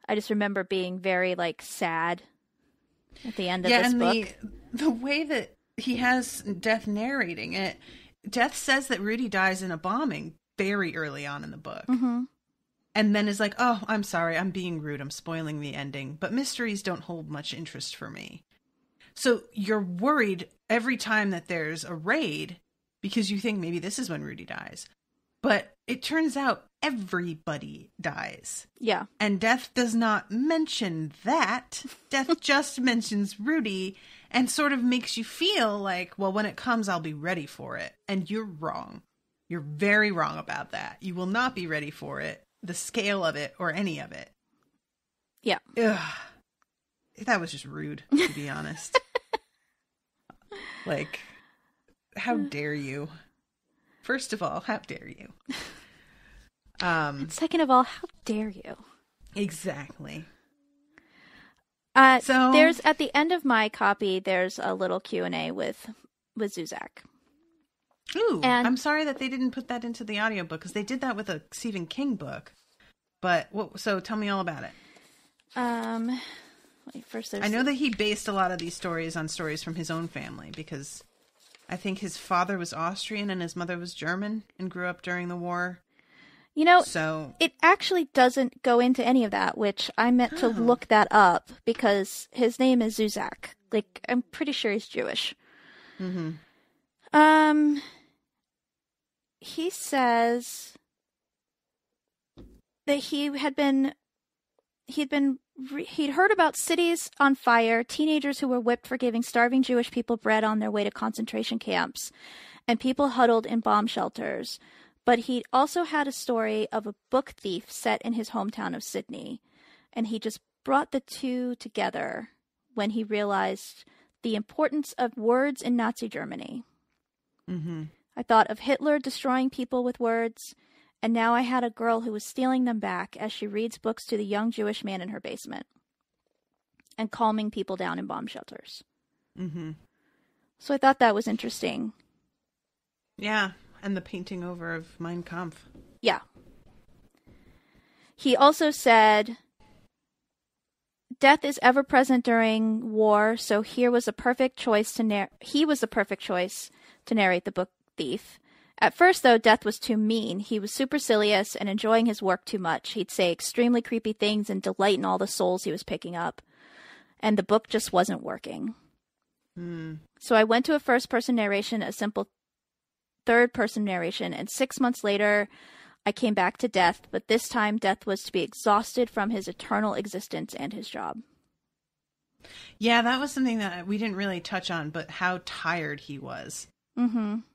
I just remember being very, sad at the end of this book. Yeah, and the way that he has Death narrating it, Death says that Rudy dies in a bombing very early on in the book. Mm-hmm. And then is like, oh, I'm sorry, I'm being rude, I'm spoiling the ending, but mysteries don't hold much interest for me. So you're worried every time that there's a raid because you think maybe this is when Rudy dies. But it turns out everybody dies. Yeah. And Death does not mention that. Death just mentions Rudy and sort of makes you feel like, well, when it comes, I'll be ready for it. And you're wrong. You're very wrong about that. You will not be ready for it. The scale of it or any of it. Yeah. Ugh. That was just rude, to be honest. How dare you? First of all, how dare you? Second of all, how dare you? Exactly. So there's at the end of my copy, there's a little Q&A with Zusak. Ooh, and I'm sorry that they didn't put that into the audiobook because they did that with a Stephen King book. But so tell me all about it. First, I know that he based a lot of these stories on stories from his own family because I think his father was Austrian and his mother was German and grew up during the war. So it actually doesn't go into any of that, which I meant to look that up because his name is Zusak. I'm pretty sure he's Jewish. Mm-hmm. He says that he'd heard about cities on fire, teenagers who were whipped for giving starving Jewish people bread on their way to concentration camps, and people huddled in bomb shelters. But he also had a story of a book thief set in his hometown of Sydney, and he just brought the two together when he realized the importance of words in Nazi Germany. Mm-hmm. I thought of Hitler destroying people with words, and now I had a girl who was stealing them back as she reads books to the young Jewish man in her basement and calming people down in bomb shelters. Mm-hmm. So I thought that was interesting. Yeah, and the painting over of Mein Kampf. Yeah. He also said, death is ever present during war, so he was the perfect choice to narrate the book Thief. At first, though, Death was too mean. He was supercilious and enjoying his work too much. He'd say extremely creepy things and delight in all the souls he was picking up. And the book just wasn't working. So I went to a first-person narration, a simple third-person narration, and 6 months later, I came back to Death, but this time Death was to be exhausted from his eternal existence and his job. Yeah, that was something that we didn't really touch on, but how tired he was.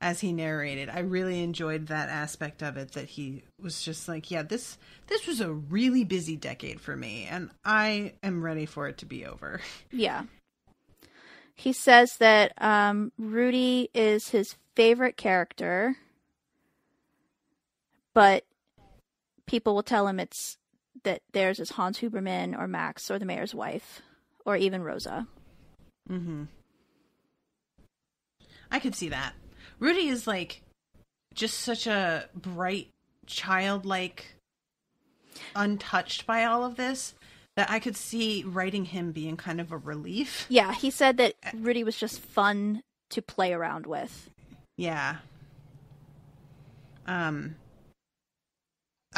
as he narrated. I really enjoyed that aspect of it, that he was just like, yeah, this was a really busy decade for me, and I am ready for it to be over. Yeah. He says that Rudy is his favorite character, but people will tell him it's that theirs is Hans Huberman or Max or the mayor's wife or even Rosa. Mm-hmm. I could see that. Rudy is like just such a bright, childlike, untouched by all of this, that I could see writing him being kind of a relief. Yeah, he said that Rudy was just fun to play around with. Yeah. I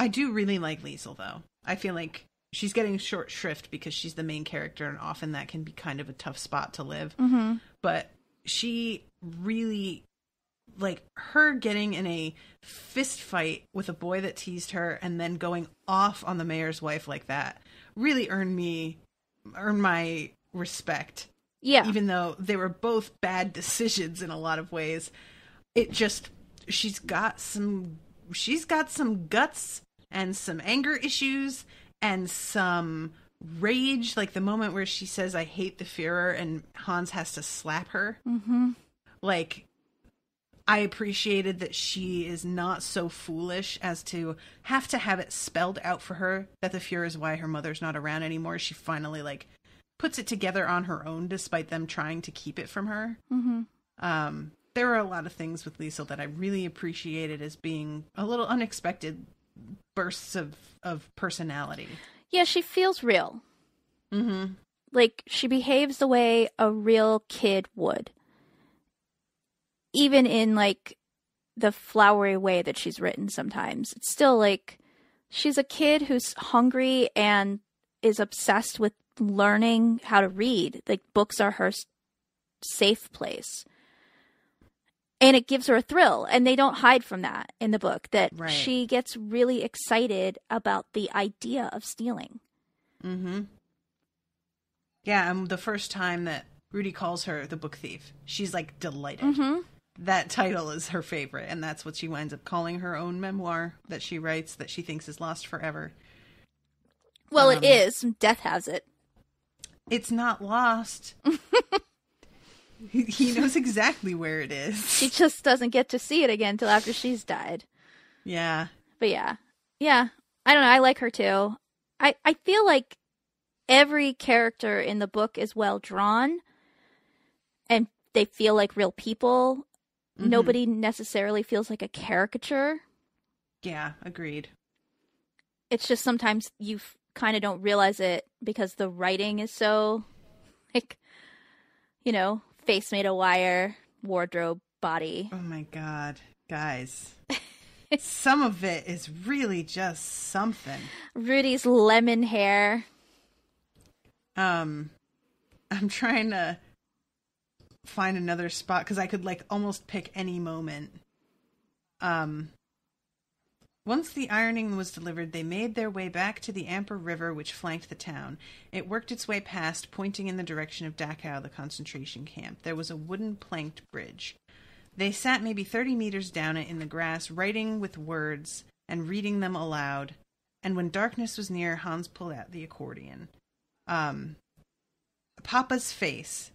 do really like Liesel, though. I feel like she's getting short shrift because she's the main character, and often that can be kind of a tough spot to live. Mm-hmm. But she really, like, her getting in a fist fight with a boy that teased her and then going off on the mayor's wife like that really earned my respect. Yeah. Even though they were both bad decisions in a lot of ways. She's got some guts and some anger issues and some rage, like the moment where she says, "I hate the Führer," and Hans has to slap her. Mm-hmm. Like, I appreciated that she is not so foolish as to have it spelled out for her that the Führer is why her mother's not around anymore. She finally, like, puts it together on her own, despite them trying to keep it from her. Mm-hmm. There were a lot of things with Liesel that I really appreciated as being a little unexpected bursts of personality. Yeah, she feels real. Mm-hmm. Like, she behaves the way a real kid would. Even in, like, the flowery way that she's written sometimes. It's still, like, she's a kid who's hungry and is obsessed with learning how to read. Like, books are her safe place. And it gives her a thrill. And they don't hide from that in the book. That right. She gets really excited about the idea of stealing. Mm-hmm. Yeah, and the first time that Rudy calls her the book thief, she's, like, delighted. Mm-hmm. That title is her favorite, and that's what she winds up calling her own memoir that she writes that she thinks is lost forever. Well, it is. Death has it. It's not lost. He knows exactly where it is. She just doesn't get to see it again till after she's died. Yeah. But yeah. Yeah. I don't know. I like her too. I feel like every character in the book is well drawn and they feel like real people. Mm-hmm. Nobody necessarily feels like a caricature. Yeah, agreed. It's just sometimes you kind of don't realize it because the writing is so, like, you know, face made of wire, wardrobe, body. Oh my God, guys. Some of it is really just something. Rudy's lemon hair. I'm trying to find another spot because I could, like, almost pick any moment. Once the ironing was delivered, they made their way back to the Amper River, which flanked the town. It worked its way past, pointing in the direction of Dachau, the concentration camp. There was a wooden planked bridge. They sat maybe 30 meters down it in the grass, writing with words and reading them aloud. And when darkness was near, Hans pulled out the accordion. Papa's face.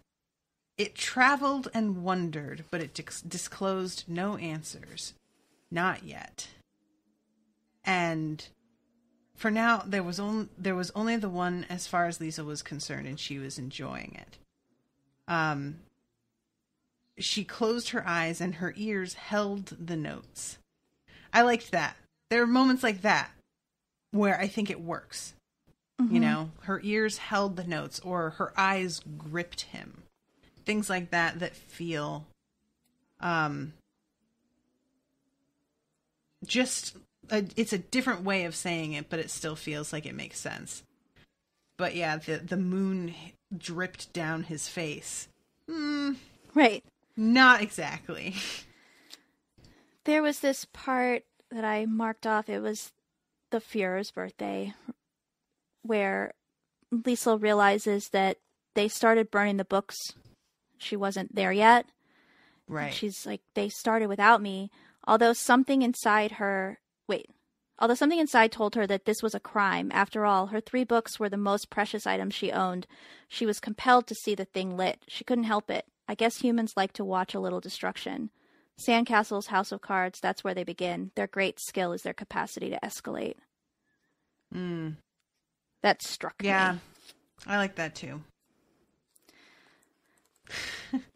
It traveled and wondered, but it disclosed no answers. Not yet. And for now, there was only the one as far as Lisa was concerned, and she was enjoying it. She closed her eyes, and her ears held the notes. I liked that. There are moments like that where I think it works. Mm-hmm. You know, her ears held the notes, or her eyes gripped him. Things like that feel it's a different way of saying it, but it still feels like it makes sense. But yeah, the moon dripped down his face. Right. Not exactly. There was this part that I marked off. It was the Führer's birthday, where Liesel realizes that they started burning the books. She wasn't there yet. Right. She's like, they started without me. Although something inside told her that this was a crime. After all, her 3 books were the most precious items she owned. She was compelled to see the thing lit. She couldn't help it. I guess humans like to watch a little destruction. Sandcastles, House of Cards, that's where they begin. Their great skill is their capacity to escalate. That struck me. Yeah, I like that too.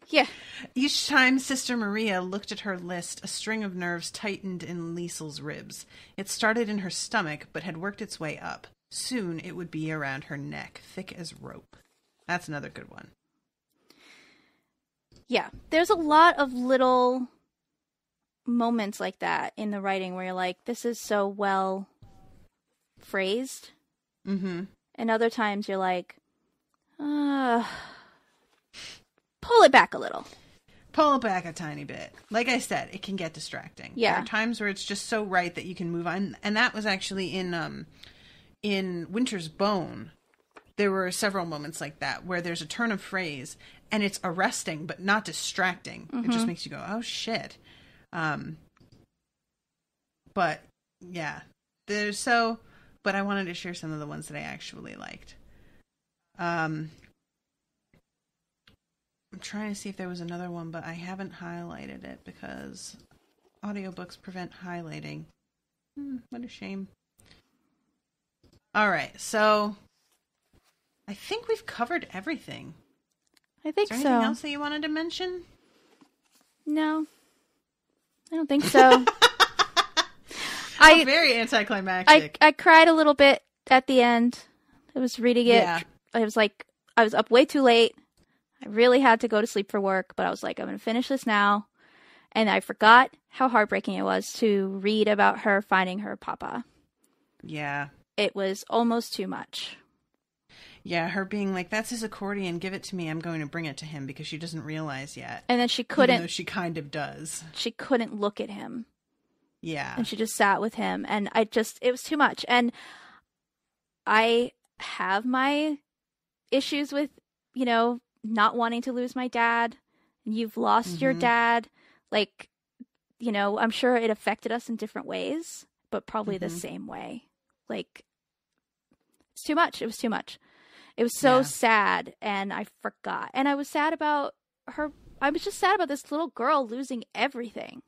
Yeah. Each time Sister Maria looked at her list, a string of nerves tightened in Liesel's ribs. It started in her stomach, but had worked its way up. Soon it would be around her neck, thick as rope. That's another good one. Yeah. There's a lot of little moments like that in the writing where you're like, this is so well phrased. Mm-hmm. And other times you're like, pull it back a little. Pull it back a tiny bit. Like I said, it can get distracting. Yeah. There are times where it's just so right that you can move on. And that was actually in Winter's Bone. There were several moments like that where there's a turn of phrase and it's arresting but not distracting. Mm-hmm. It just makes you go, oh shit. But yeah, but I wanted to share some of the ones that I actually liked. I'm trying to see if there was another one, but I haven't highlighted it because audiobooks prevent highlighting. What a shame. All right, so I think we've covered everything. I think so. Is there anything else that you wanted to mention? No, I don't think so. Very anticlimactic. I cried a little bit at the end. I was reading it. Yeah. I was like, I was up way too late. I really had to go to sleep for work, but I was like, I'm going to finish this now. And I forgot how heartbreaking it was to read about her finding her papa. Yeah. It was almost too much. Yeah, her being like, that's his accordion, give it to me, I'm going to bring it to him, because she doesn't realize yet. And then she couldn't. Even though she kind of does. She couldn't look at him. Yeah. And she just sat with him. And it was too much. And I have my issues with, not wanting to lose my dad. You've lost your dad. Like, I'm sure it affected us in different ways, but probably the same way. Like, it's too much. It was too much. It was so sad, and I forgot. And I was sad about her. I was just sad about this little girl losing everything.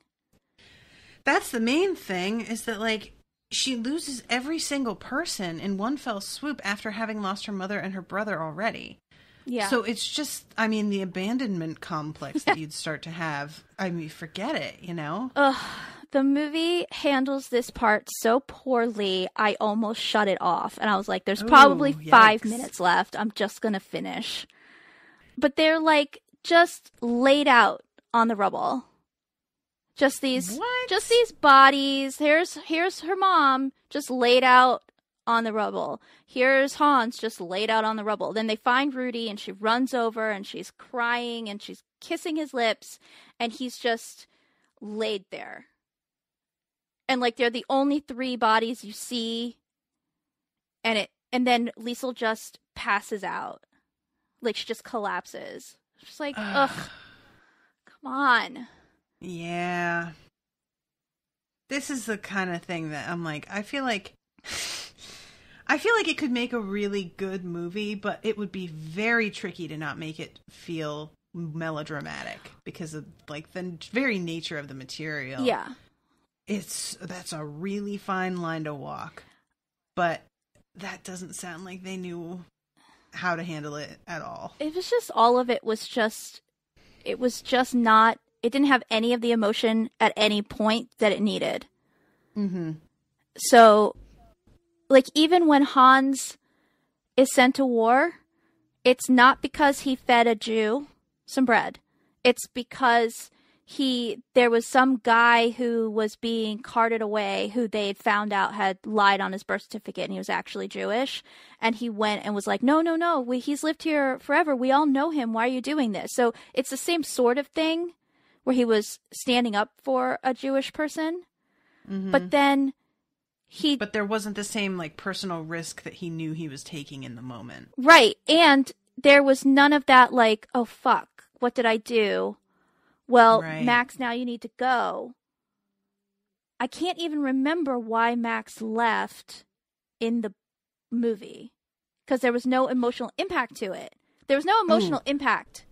That's the main thing, is that, like, she loses every single person in one fell swoop after having lost her mother and her brother already. Yeah. So it's just, the abandonment complex that you'd start to have. Forget it, Ugh. The movie handles this part so poorly, I almost shut it off. And I was like, there's probably 5 minutes left. I'm just going to finish. But they're, like, just laid out on the rubble. Just these bodies. Here's her mom just laid out on the rubble. Here's Hans just laid out on the rubble. Then they find Rudy and she runs over and she's crying and she's kissing his lips and he's just laid there. And like they're the only 3 bodies you see, and then Liesel just passes out. Like she just collapses. Just like, ugh. Come on. Yeah. This is the kind of thing that I'm like, I feel like it could make a really good movie, but it would be very tricky to not make it feel melodramatic because of like the very nature of the material. Yeah. That's a really fine line to walk, but that doesn't sound like they knew how to handle it at all. It was just, all of it was just not, it didn't have any of the emotion at any point that it needed. Mm-hmm. So, like, even when Hans is sent to war, it's not because he fed a Jew some bread. It's because there was some guy who was being carted away who they had found out had lied on his birth certificate and he was actually Jewish. And he went and was like, no, he's lived here forever. We all know him. Why are you doing this? So it's the same sort of thing where he was standing up for a Jewish person. Mm-hmm. But then But there wasn't the same like personal risk that he knew he was taking in the moment. Right. And there was none of that like, oh fuck, what did I do? Well, Right. Max, now you need to go. I can't even remember why Max left in the movie because there was no emotional impact to it. There was no emotional impact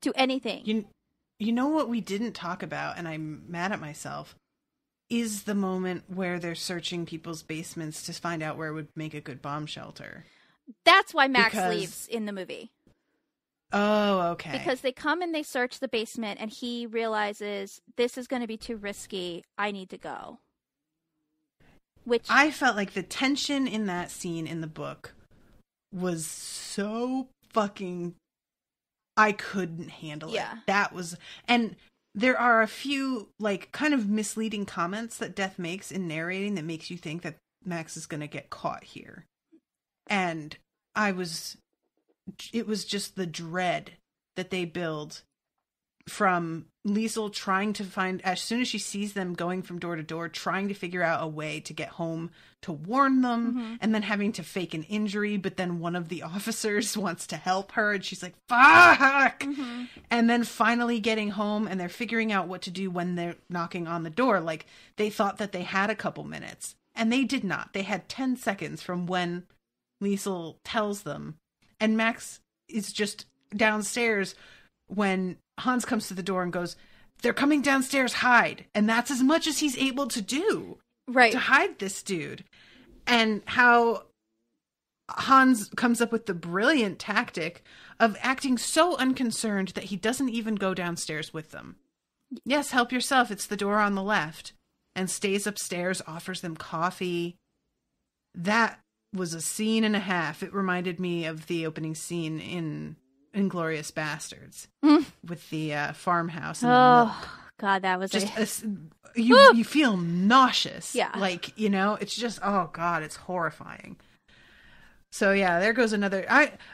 to anything. You know what we didn't talk about, and I'm mad at myself, is the moment where they're searching people's basements to find out where would make a good bomb shelter. That's why Max leaves in the movie. Oh, okay. Because they come and they search the basement, and he realizes this is going to be too risky. I need to go. Which I felt like the tension in that scene in the book was so fucking... I couldn't handle it. That was... And there are a few, like, kind of misleading comments that Death makes in narrating that makes you think that Max is going to get caught here. And it was just the dread that they build from Liesl trying to find, as soon as she sees them going from door to door, trying to figure out a way to get home to warn them, and then having to fake an injury, but then one of the officers wants to help her, and she's like, fuck! And then finally getting home, and they're figuring out what to do when they're knocking on the door. Like, they thought that they had a couple minutes, and they did not. They had 10 seconds from when Liesl tells them, and Max is just downstairs when Hans comes to the door and goes, they're coming downstairs, hide. And that's as much as he's able to do. Right. To hide this dude. And how Hans comes up with the brilliant tactic of acting so unconcerned that he doesn't even go downstairs with them. Yes, help yourself. It's the door on the left. And stays upstairs, offers them coffee. That was a scene and a half. It reminded me of the opening scene in Inglourious Bastards with the farmhouse and the milk. God, that was just you feel nauseous. Yeah, like, you know, it's just, oh God, it's horrifying. So yeah, there goes another.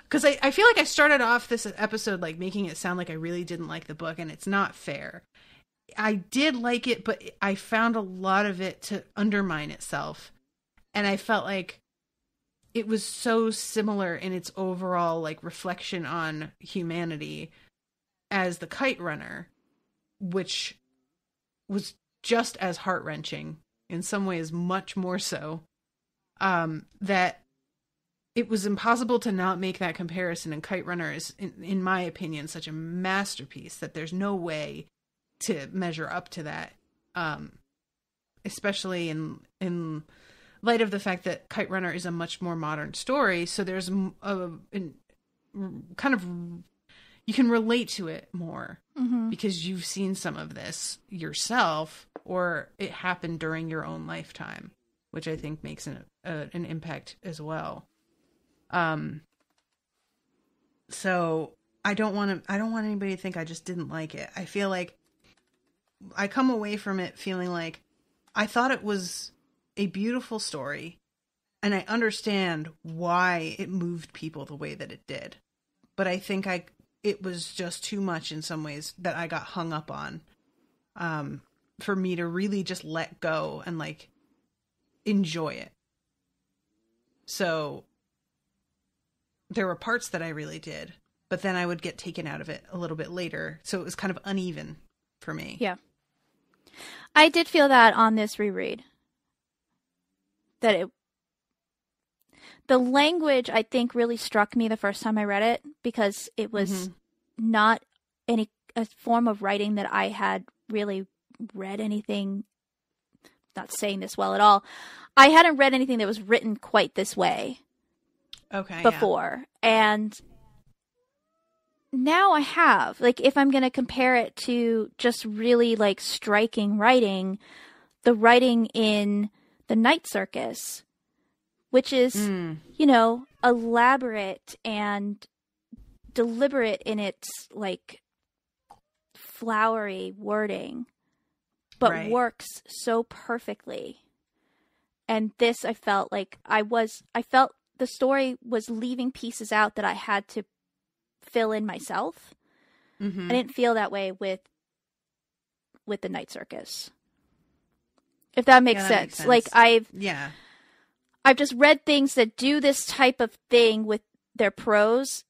Because I feel like I started off this episode like making it sound like I really didn't like the book, and it's not fair. I did like it, but I found a lot of it to undermine itself, and I felt like it was so similar in its overall like reflection on humanity as The Kite Runner, which was just as heart-wrenching, in some ways much more so, that it was impossible to not make that comparison. And Kite Runner is, in my opinion, such a masterpiece that there's no way to measure up to that, especially in light of the fact that Kite Runner is a much more modern story. So there's kind of, you can relate to it more because you've seen some of this yourself, or it happened during your own lifetime, which I think makes an impact as well. So I don't want anybody to think I just didn't like it. I feel like I come away from it feeling like I thought it was a beautiful story, and I understand why it moved people the way that it did. But I think it was just too much in some ways that I got hung up on, for me to really just let go and like enjoy it. So there were parts that I really did, but then I would get taken out of it a little bit later. So it was kind of uneven for me. Yeah. I did feel that on this reread. That the language, I think, really struck me the first time I read it, because it was not a form of writing that I had really read anything, not saying this well at all. I hadn't read anything that was written quite this way before. Yeah. And now I have. Like, if I'm going to compare it to just really, like, striking writing, the writing in The Night Circus, which is, you know, elaborate and deliberate in its, like, flowery wording, but works so perfectly. And this, I felt like I felt the story was leaving pieces out that I had to fill in myself. I didn't feel that way with The Night Circus. If that makes sense. Like, I've just read things that do this type of thing with their prose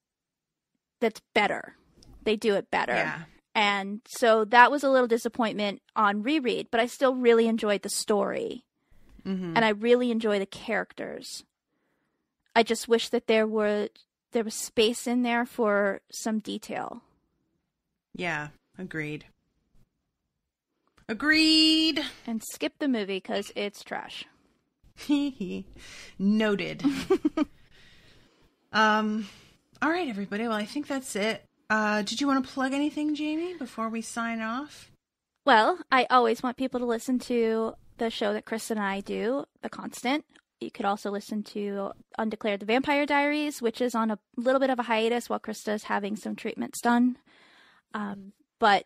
that's better. They do it better. Yeah. And so that was a little disappointment on reread, but I still really enjoyed the story. And I really enjoy the characters. I just wish that there was space in there for some detail. Yeah, agreed. Agreed. And skip the movie because it's trash. Noted. All right, everybody. Well, I think that's it. Did you want to plug anything, Jamie, before we sign off? Well, I always want people to listen to the show that Chris and I do, The Constant. You could also listen to Undeclared The Vampire Diaries, which is on a little bit of a hiatus while Krista's having some treatments done. But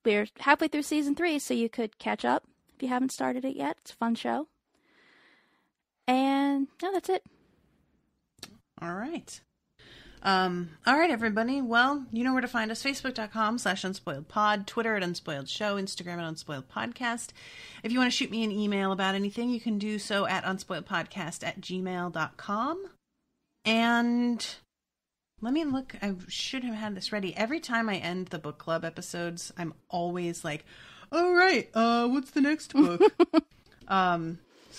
we're halfway through season 3, so you could catch up if you haven't started it yet. It's a fun show. And no, that's it. All right. All right, everybody. Well, you know where to find us. Facebook.com/unspoiledpod, Twitter at Unspoiled Show, Instagram at Unspoiled Podcast. If you want to shoot me an email about anything, you can do so at unspoiledpodcast@gmail.com. And let me look. I should have had this ready. Every time I end the book club episodes, I'm always like, all right, what's the next book? So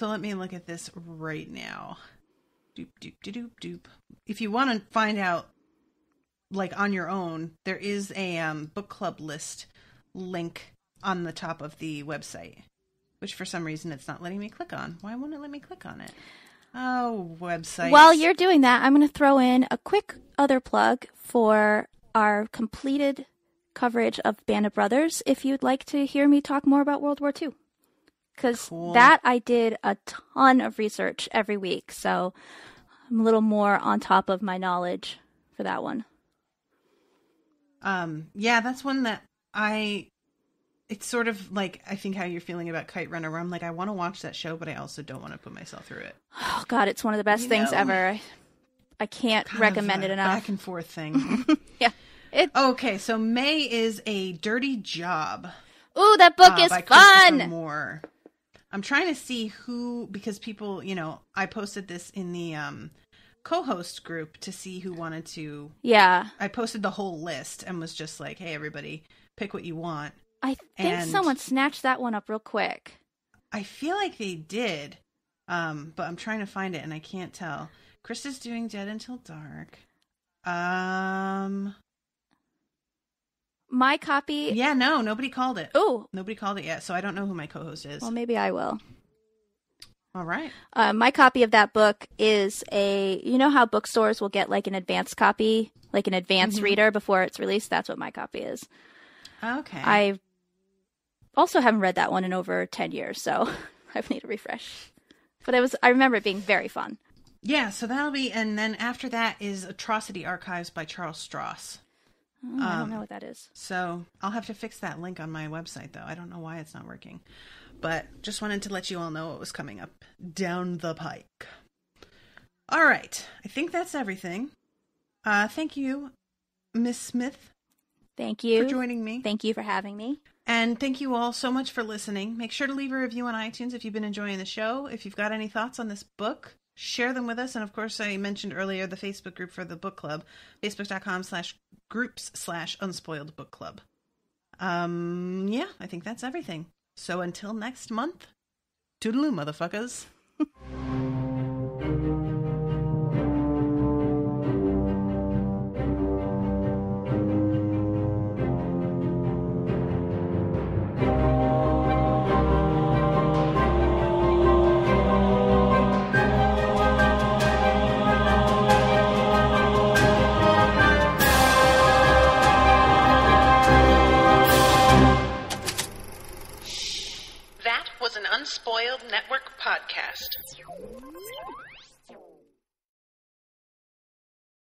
let me look at this right now. Doop, doop, doop, doop. If you want to find out, like, on your own, there is a book club list link on the top of the website, which for some reason it's not letting me click on. Why won't it let me click on it? Oh, website. While you're doing that, I'm going to throw in a quick other plug for our completed coverage of Band of Brothers, if you'd like to hear me talk more about World War II. Because that I did a ton of research every week, so I'm a little more on top of my knowledge for that one. Yeah, that's one that it's sort of like, I think how you're feeling about Kite Runner, where I'm like, I want to watch that show, but I also don't want to put myself through it. Oh, God, it's one of the best things ever. I can't recommend it enough. Back and forth thing. Yeah. Okay, so May is A Dirty Job. Ooh, that book is fun! Moore. I'm trying to see who, because people, I posted this in the co-host group to see who wanted to. Yeah. I posted the whole list and was just like, hey, everybody, pick what you want. I think someone snatched that one up real quick. I feel like they did, but I'm trying to find it and I can't tell. Chris is doing Dead Until Dark. My copy... Yeah, no, nobody called it. Oh. Nobody called it yet, so I don't know who my co-host is. Well, maybe I will. All right. My copy of that book is you know how bookstores will get like an advanced copy, like an advanced reader before it's released? That's what my copy is. Okay. I also haven't read that one in over 10 years, so I need a refresh. But I remember it being very fun. Yeah, so that'll be, and then after that is Atrocity Archives by Charles Stross. I don't know what that is. So I'll have to fix that link on my website, though. I don't know why it's not working. But just wanted to let you all know what was coming up down the pike. All right. I think that's everything. Thank you, Miss Smith. Thank you for joining me. Thank you for having me. And thank you all so much for listening. Make sure to leave a review on iTunes if you've been enjoying the show. If you've got any thoughts on this book, share them with us. And of course, I mentioned earlier the Facebook group for the book club, facebook.com/groups/unspoiled book club. Yeah, I think that's everything. So until next month, toodaloo, motherfuckers. That was an Unspoiled Network podcast.